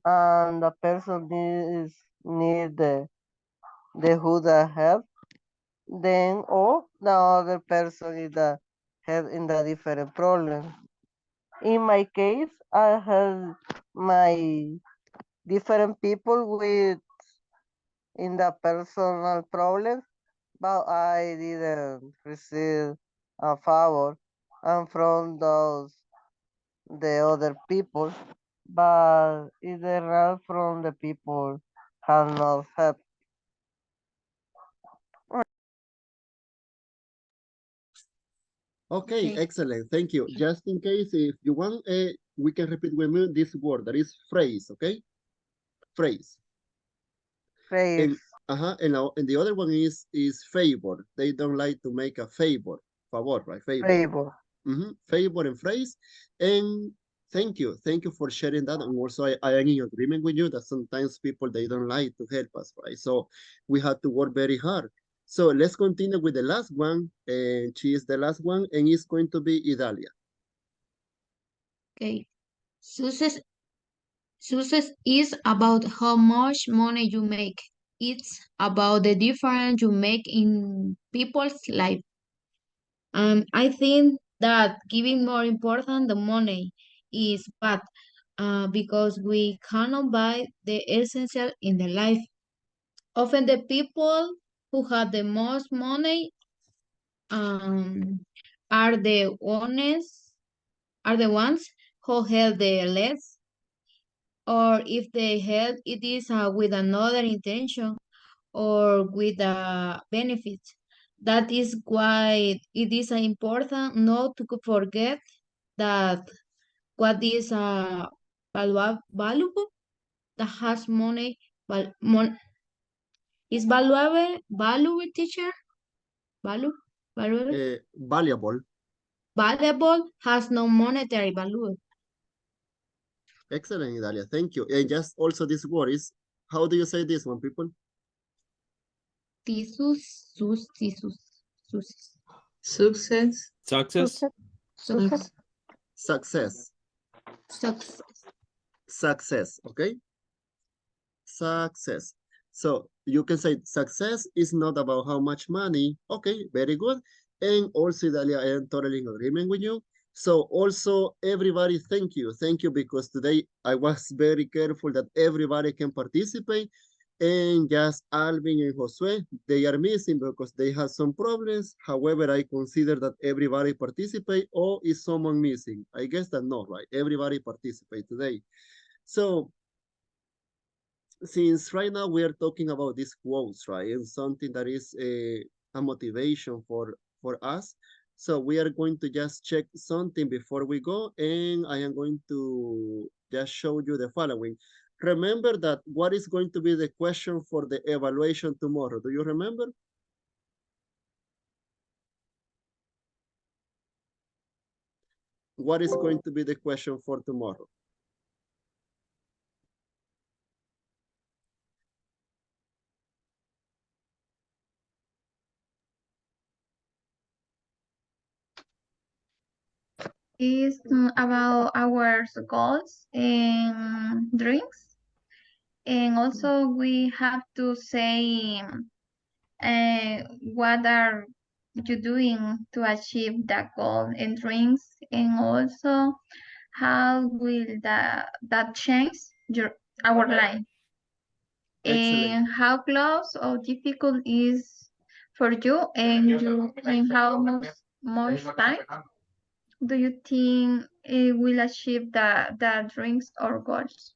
and the person need the who the help then or the other person is the help in the different problem. In my case, I help my different people with in the personal problems, but I didn't receive a favor and from those the other people, but in general from the people have not help. Okay, excellent. Thank you. Just in case, if you want, we can repeat with me this word that is phrase, okay? Phrase. Phrase. And the other one is favor. They don't like to make a favor. Favor, right? Favor. Favor and phrase. And thank you. Thank you for sharing that. And also, I am in agreement with you that sometimes people, they don't like to help us, right? So we have to work very hard. So let's continue with the last one. And she is the last one, and it's going to be Idalia. Okay. Success is about how much money you make. It's about the difference you make in people's life. I think that giving more important the money is bad because we cannot buy the essential in the life. Often the people who have the most money are the honest, are the ones who have the less, or if they help, it is with another intention or with a benefit. That is why it is important not to forget that what is valuable, that has money, is valuable teacher, valuable, valuable has no monetary value. Excellent, Idalia. Thank you. And just also this word is, how do you say this one, people? Success. Success. Success, okay? Success. So you can say success is not about how much money. Okay, very good. And also, Dalia, I am totally in agreement with you. So also, everybody, thank you. Thank you, because today I was very careful that everybody can participate. And just Alvin and Josue, they are missing because they have some problems. However, I consider that everybody participate, or is someone missing? I guess that no, right? Everybody participate today. So since right now we are talking about these quotes, right, and something that is a motivation for us, so we are going to just check something before we go, and I am going to just show you the following. Remember that what is going to be the question for the evaluation tomorrow? Do you remember? What is going to be the question for tomorrow? Is about our goals and dreams. And also we have to say what are you doing to achieve that goal and dreams, and also how will that change our life. Excellent. And how close or difficult is for you, and how much time do you think it will achieve the dreams or goals?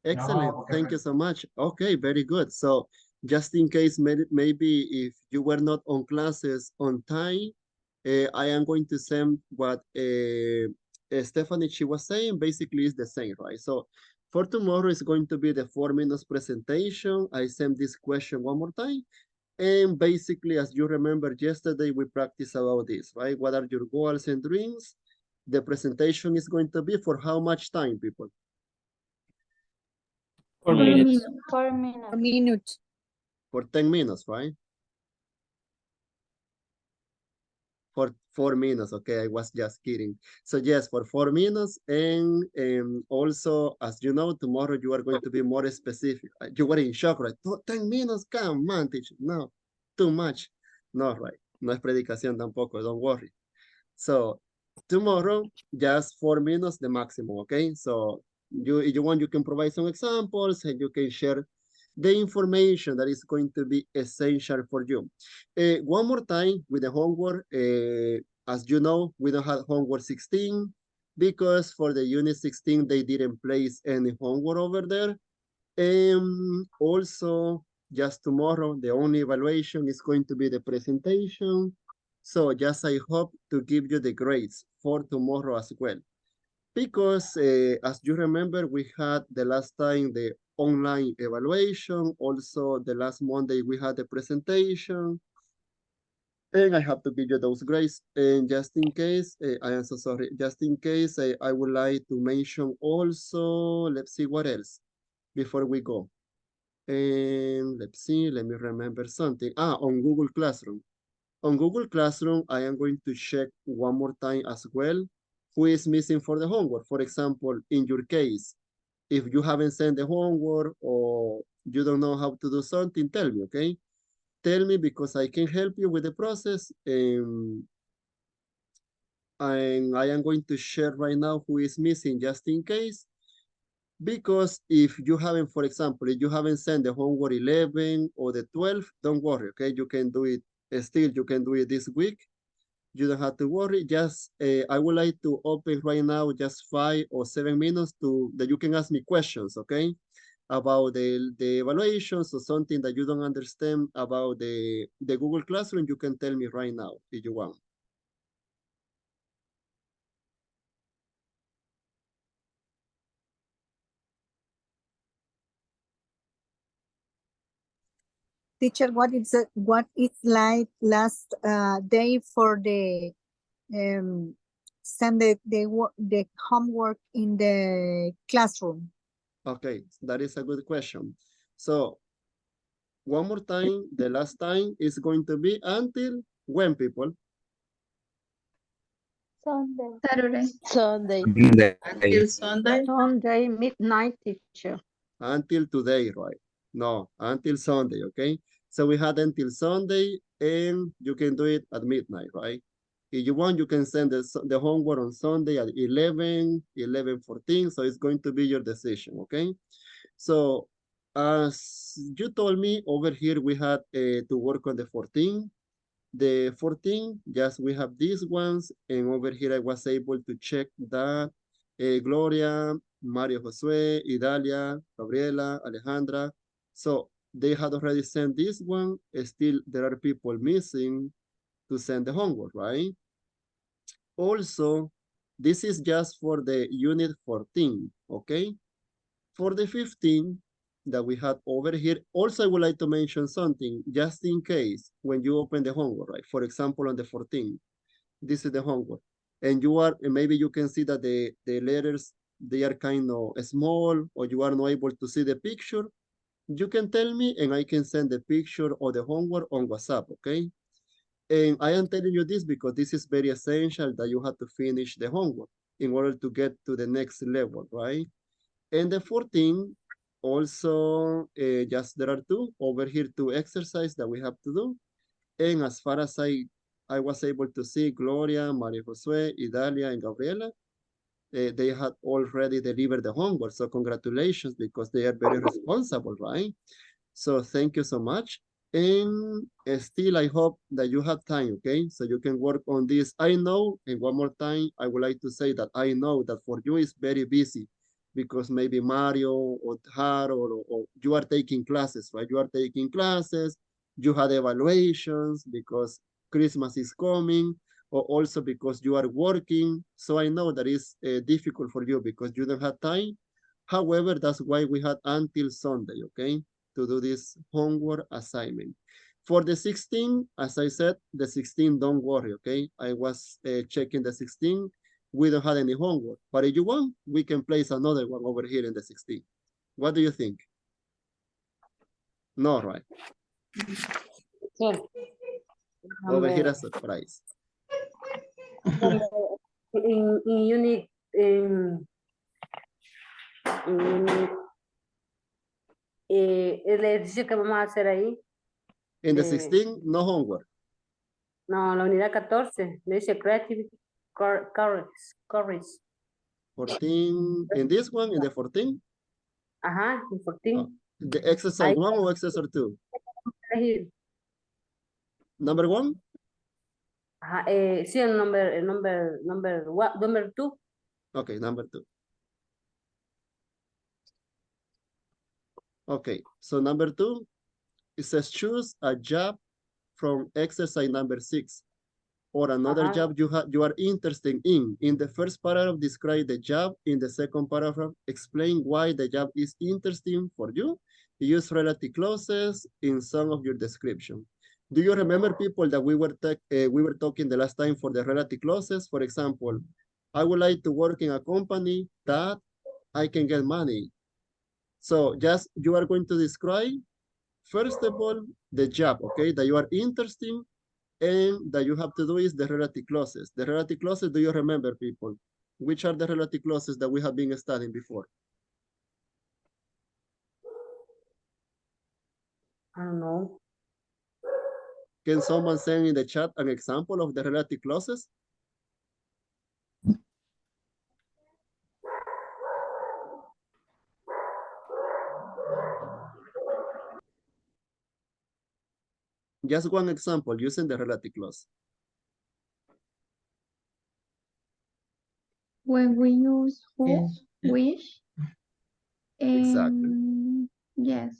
Excellent. Thank you so much. Okay, very good. So just in case, maybe if you were not on classes on time, I am going to send what Stephanie, she was saying, basically is the same, right? So for tomorrow is going to be the 4 minutes presentation. I send this question one more time. And basically, as you remember yesterday, we practiced about this, right? What are your goals and dreams? The presentation is going to be for how much time, people? 4 minutes. 4 minutes. A minute. For 10 minutes, right? For 4 minutes, okay, I was just kidding. So yes, for 4 minutes, and also, as you know, tomorrow you are going to be more specific. You were in shock, right? 10 minutes, come on, teacher. No, too much. No, right? No es predicación tampoco, don't worry. So tomorrow, just 4 minutes, the maximum, okay? So if you want, you can provide some examples and you can share the information that is going to be essential for you. One more time with the homework, as you know, we don't have homework 16 because for the unit 16, they didn't place any homework over there. And also, just tomorrow, the only evaluation is going to be the presentation. So just I hope to give you the grades for tomorrow as well. Because as you remember, we had the last time the online evaluation. Also, the last Monday, we had the presentation. And I have to give you those grades. And just in case, I am so sorry, just in case, I would like to mention also, let's see what else before we go. And let's see, let me remember something. On Google Classroom. On Google Classroom, I am going to check one more time as well who is missing for the homework. For example, in your case, if you haven't sent the homework or you don't know how to do something, tell me, okay? Tell me because I can help you with the process. And I am going to share right now who is missing just in case. Because if you haven't, for example, if you haven't sent the homework 11 or the 12, don't worry, okay? You can do it still, you can do it this week. You don't have to worry. Just, I would like to open right now just 5 or 7 minutes that you can ask me questions, okay? About the evaluations or something that you don't understand about the Google Classroom, you can tell me right now if you want. Teacher, what is like last day for the send the homework in the classroom? Okay, that is a good question. So one more time, the last time is going to be until when, people? Sunday. Saturday. Sunday. Until Sunday. Sunday, midnight, teacher. Until today, right? No, until Sunday, okay? So we had until Sunday, and you can do it at midnight, right? If you want, you can send the homework on Sunday at 11, 11:14, so it's going to be your decision, okay? So as you told me, over here we had to work on the 14. The 14, just we have these ones, and over here I was able to check that Gloria, Mario Josue, Idalia, Gabriela, Alejandra. So they had already sent this one. Still, there are people missing to send the homework, right? Also, this is just for the unit 14, okay? For the 15 that we had over here, also I would like to mention something, just in case when you open the homework, right? For example, on the 14, this is the homework. And maybe you can see that the letters, they are kind of small, or you are not able to see the picture. You can tell me and I can send the picture or the homework on WhatsApp, okay? And I am telling you this because this is very essential that you have to finish the homework in order to get to the next level, right? And the 14, also, just there are two over here, two exercises that we have to do. And as far as I was able to see, Gloria, Maria Josue, Idalia, and Gabriela, they had already delivered the homework. So congratulations, because they are very responsible, right? So thank you so much. And still, I hope that you have time, okay? So you can work on this. I know, and one more time, I would like to say that I know that for you it's very busy because maybe Mario or Harold or you are taking classes, right? You are taking classes, you had evaluations because Christmas is coming. or also because you are working. So I know that is difficult for you because you don't have time. However, that's why we had until Sunday, okay, to do this homework assignment. For the 16, as I said, the 16, don't worry, okay? I was checking the 16. We don't have any homework, but if you want, we can place another one over here in the 16. What do you think? No, right? So, Over here, a surprise. in unit, el ejercicio que vamos a hacer ahí. In the 16, no homework. No, la unidad 14, dice creative courage. 14, in this one, in the 14? Ajá, en 14. The exercise 1 or exercise 2? Number 1? Ajá, sí, el number 2. Okay, number 2. Okay, so number 2, it says choose a job from exercise number 6 or another job you are interested in. In the first paragraph, describe the job. In the second paragraph, explain why the job is interesting for you. Use relative clauses in some of your description. Do you remember, people, that we were talking the last time for the relative clauses? For example, I would like to work in a company that I can get money. So just you are going to describe, first of all, the job, okay, that you are interested in, and that you have to do is the relative clauses. The relative clauses, do you remember, people? Which are the relative clauses that we have been studying before? I don't know. Can someone send in the chat an example of the relative clauses? Just one example using the relative clause. When we use who, which, Exactly. yes.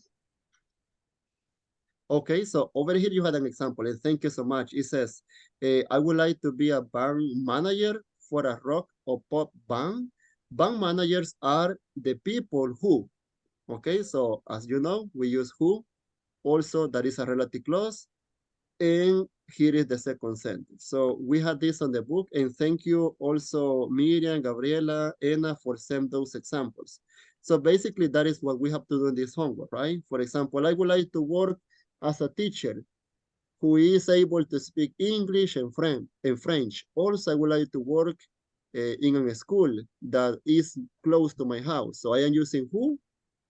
Okay, so over here you had an example, and thank you so much. It says, I would like to be a band manager for a rock or pop band. Band managers are the people who, okay, so as you know, we use who. Also, that is a relative clause. And here is the second sentence. So we had this on the book, and thank you also Miriam, Gabriela, Anna for sending those examples. So basically that is what we have to do in this homework, right? For example, I would like to work as a teacher who is able to speak English and French. Also, I would like to work in a school that is close to my house. So I am using who,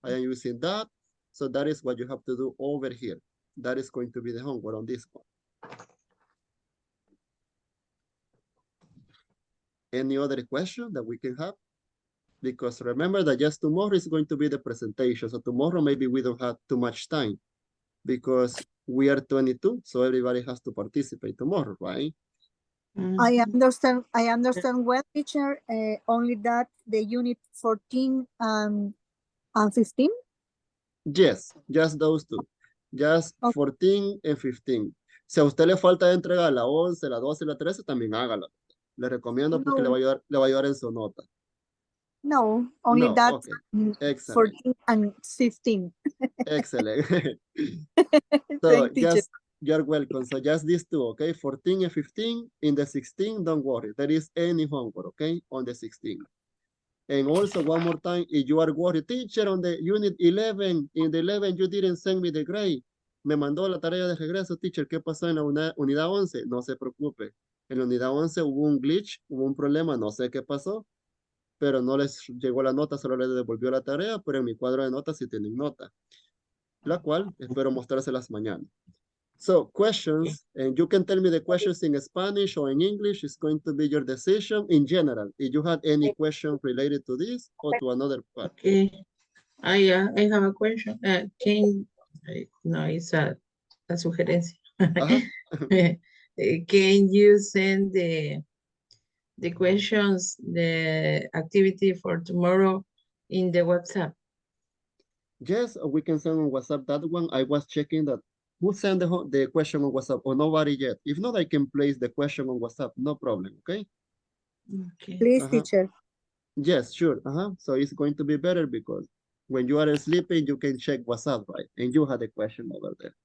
I am using that. So that is what you have to do over here. That is going to be the homework on this one. Any other question that we can have? Because remember that just tomorrow is going to be the presentation. So tomorrow maybe we don't have too much time because we are 22. So everybody has to participate tomorrow, right? I understand well, teacher, only that the unit 14 and 15? Yes, just those two. Just 14 and 15. Si a usted le falta entregar la 11, la 12 y la 13, también hágala. Le recomiendo porque le va a ayudar en su nota. No, only No, that okay. Excellent. 14 and 15. Excellent. So Thank you. just, you're welcome. So just these two, okay? 14 and 15. In the 16, don't worry. There is any homework, okay? On the 16. And also one more time, if you are worried, teacher, on the unit 11, in the 11 you didn't send me the grade. Me mandó la tarea de regreso, teacher. ¿Qué pasó en la unidad 11? No se preocupe. En la unidad 11 hubo un glitch, hubo un problema, no sé qué pasó, pero no les llegó la nota, solo les devolvió la tarea, pero en mi cuadro de notas sí tienen nota, la cual espero mostrárselas mañana. So questions, and you can tell me the questions in Spanish or in English. It's going to be your decision in general. If you had any question related to this or to another part. Okay, I have a question. No, it's a sugerencia. Can you send the questions, the activity for tomorrow in the WhatsApp? Yes, we can send on WhatsApp that one. I was checking that Who sent the question on WhatsApp or nobody yet? If not, I can place the question on WhatsApp, no problem, okay? Okay. Please, teacher. Yes, sure. So it's going to be better because when you are sleeping, you can check WhatsApp, right? And you had a question over there.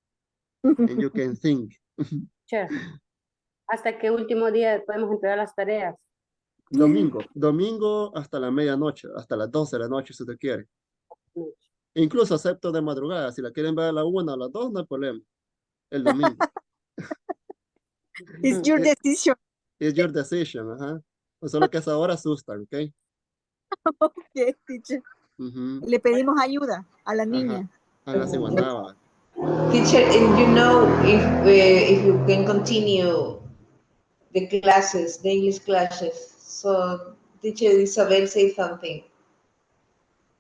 And you can think. Teacher, ¿hasta qué último día podemos entregar las tareas? Domingo. Domingo hasta la medianoche, hasta las 12 de la noche si usted quiere. Incluso acepto de madrugada. Si la quieren ver a la 1 o a las 2, no hay problema. El domingo. It's your decision. It's your decision, ajá. Solo que a esa hora asustan, ¿ok? Okay, teacher. Le pedimos ayuda a la niña. Hágase guanaba. Teacher, and you know if you can continue the classes, the English classes. So, teacher Isabel, say something.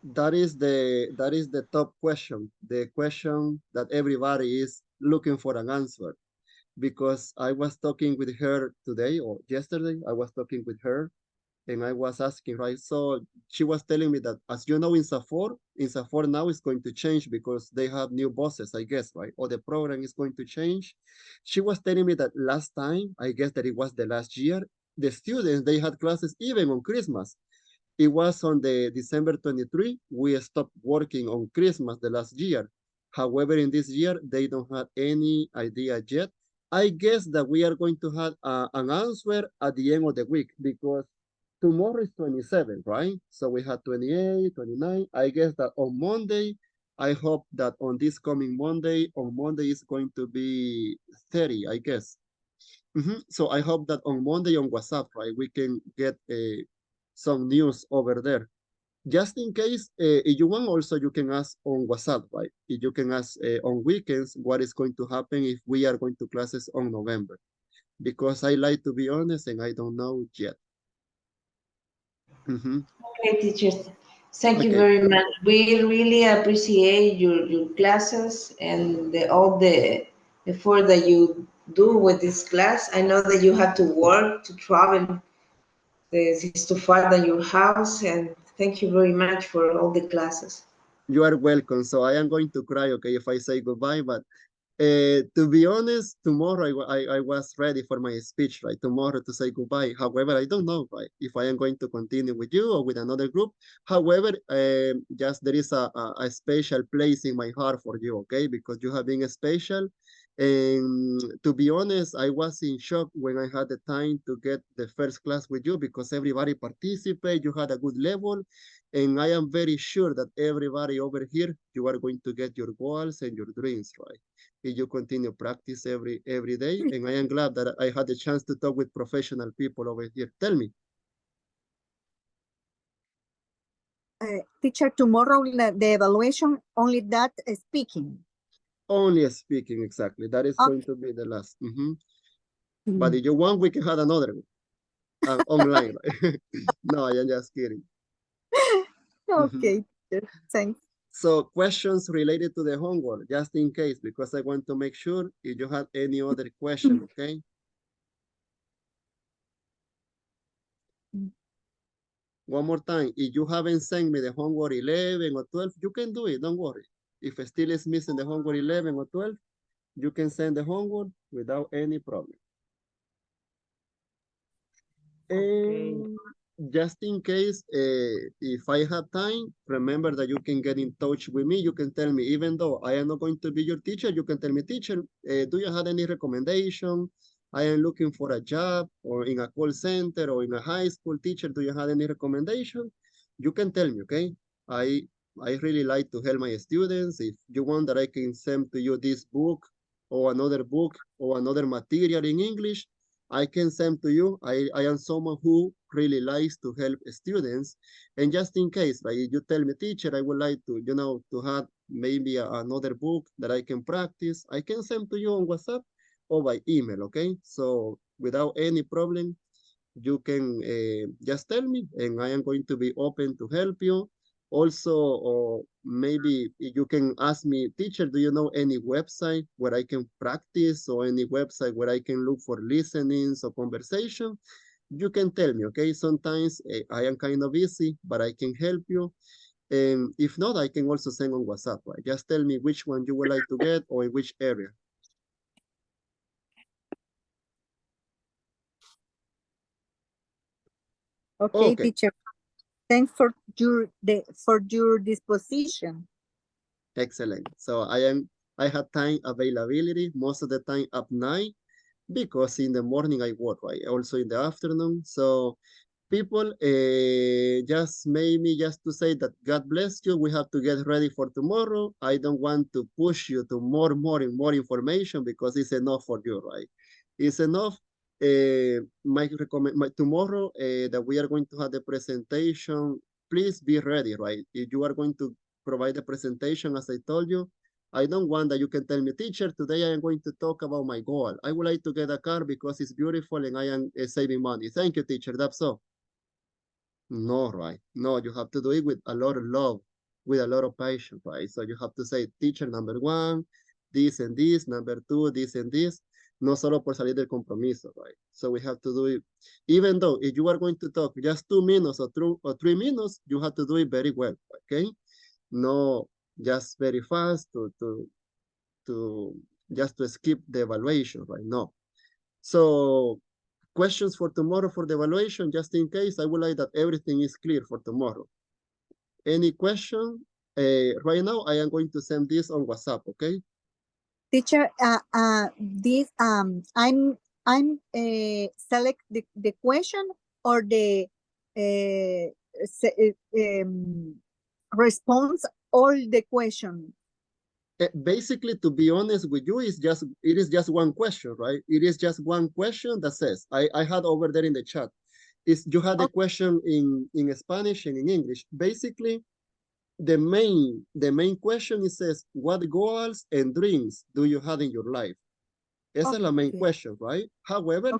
That is the top question, the question that everybody is looking for an answer. Because I was talking with her today or yesterday, I was talking with her and I was asking, right? So she was telling me that, as you know, in Safor now is going to change because they have new bosses, I guess, right? Or the program is going to change. She was telling me that last time, I guess that it was the last year, the students, they had classes even on Christmas. It was on the December 23, we stopped working on Christmas the last year. However, in this year, they don't have any idea yet. I guess that we are going to have an answer at the end of the week because tomorrow is 27, right? So we had 28, 29. I guess that on Monday, I hope that on this coming Monday, on Monday is going to be 30, I guess. So I hope that on Monday on WhatsApp, right, we can get some news over there. Just in case, if you want also, you can ask on WhatsApp, right? If you can ask on weekends, what is going to happen if we are going to classes on November? Because I like to be honest and I don't know yet. Okay, teachers. Thank you Okay. very much. We really appreciate your classes and all the effort that you do with this class. I know that you have to work to travel. This is too far than your house, and thank you very much for all the classes. You are welcome. So I am going to cry, okay, if I say goodbye, but to be honest, tomorrow I was ready for my speech, right? Tomorrow to say goodbye. However, I don't know, right? If I am going to continue with you or with another group. However, just there is a special place in my heart for you, okay? Because you have been special. And to be honest, I was in shock when I had the time to get the first class with you because everybody participated, you had a good level. And I am very sure that everybody over here, you are going to get your goals and your dreams, right? If you continue practice every day. And I am glad that I had the chance to talk with professional people over here. Tell me. Teacher, tomorrow the evaluation, only that speaking. Only speaking, exactly. That is going to be the last. But if you want, we can have another one online. Right? No, I am just kidding. Okay, thanks. So questions related to the homework, just in case, because I want to make sure if you have any other question, okay? One more time, if you haven't sent me the homework 11 or 12, you can do it, don't worry. If still is missing the homework 11 or 12, you can send the homework without any problem. And just in case, if I have time, remember that you can get in touch with me. You can tell me, even though I am not going to be your teacher, you can tell me, teacher, do you have any recommendation? I am looking for a job or in a call center or in a high school. Teacher, do you have any recommendation? You can tell me, okay? I really like to help my students. If you want that I can send to you this book or another material in English, I can send to you. I am someone who really likes to help students. And just in case, like you tell me, teacher, I would like to, to have maybe another book that I can practice, I can send to you on WhatsApp or by email, okay? So without any problem, you can just tell me and I am going to be open to help you. Also, or maybe you can ask me, teacher, do you know any website where I can practice or any website where I can look for listenings or conversation? You can tell me, okay? Sometimes I am kind of busy, but I can help you. And if not, I can also send on WhatsApp, right? Just tell me which one you would like to get or in which area. Okay, teacher. Thanks for your disposition. Excellent. So I have time availability most of the time at night because in the morning I work, right? Also in the afternoon. So people just maybe just to say that God bless you. We have to get ready for tomorrow. I don't want to push you to more and more information because it's enough for you, right? It's enough. My tomorrow that we are going to have the presentation. Please be ready, right? If you are going to provide the presentation, as I told you, I don't want that you can tell me, teacher, today I am going to talk about my goal. I would like to get a car because it's beautiful and I am saving money. Thank you, teacher. That's all. No, right? No, you have to do it with a lot of love, with a lot of passion, right? So you have to say, teacher, number one, this and this, number two, this and this, no solo por salir del compromiso, right? So we have to do it, even though if you are going to talk just 2 minutes or 3 minutes, you have to do it very well, okay? No, just very fast to just to skip the evaluation, right? No. So questions for tomorrow for the evaluation, just in case, I would like that everything is clear for tomorrow. Any question? Right now, I am going to send this on WhatsApp, okay? Teacher, I'm select the question or the response all the question. Basically, to be honest with you, it is just one question, right? It is just one question that says, I had over there in the chat, is you had a question in Spanish and in English. Basically, the main question is says, what goals and dreams do you have in your life? Esa es la main question, right? However,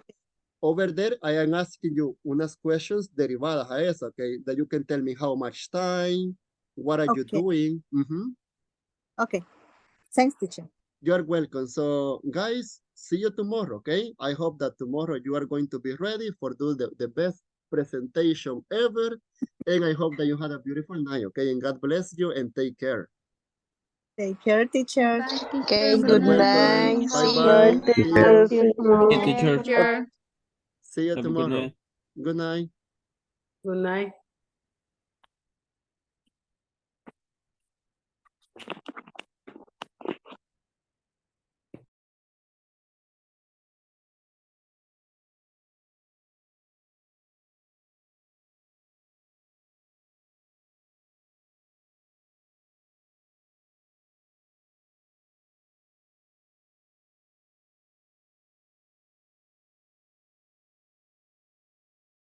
over there, I am asking you unas questions derivadas a esa, okay? That you can tell me how much time, what are you doing? Okay. Thanks, teacher. You're welcome. So, guys, see you tomorrow, okay? I hope that tomorrow you are going to be ready for do the best presentation ever. And I hope that you had a beautiful night, okay? And God bless you and take care. Take care, teacher. Bye, teacher. Okay, You're good welcome. night. See Bye-bye. you. See you. Hey, teacher. See you Have a good tomorrow. night. Good night. Good night.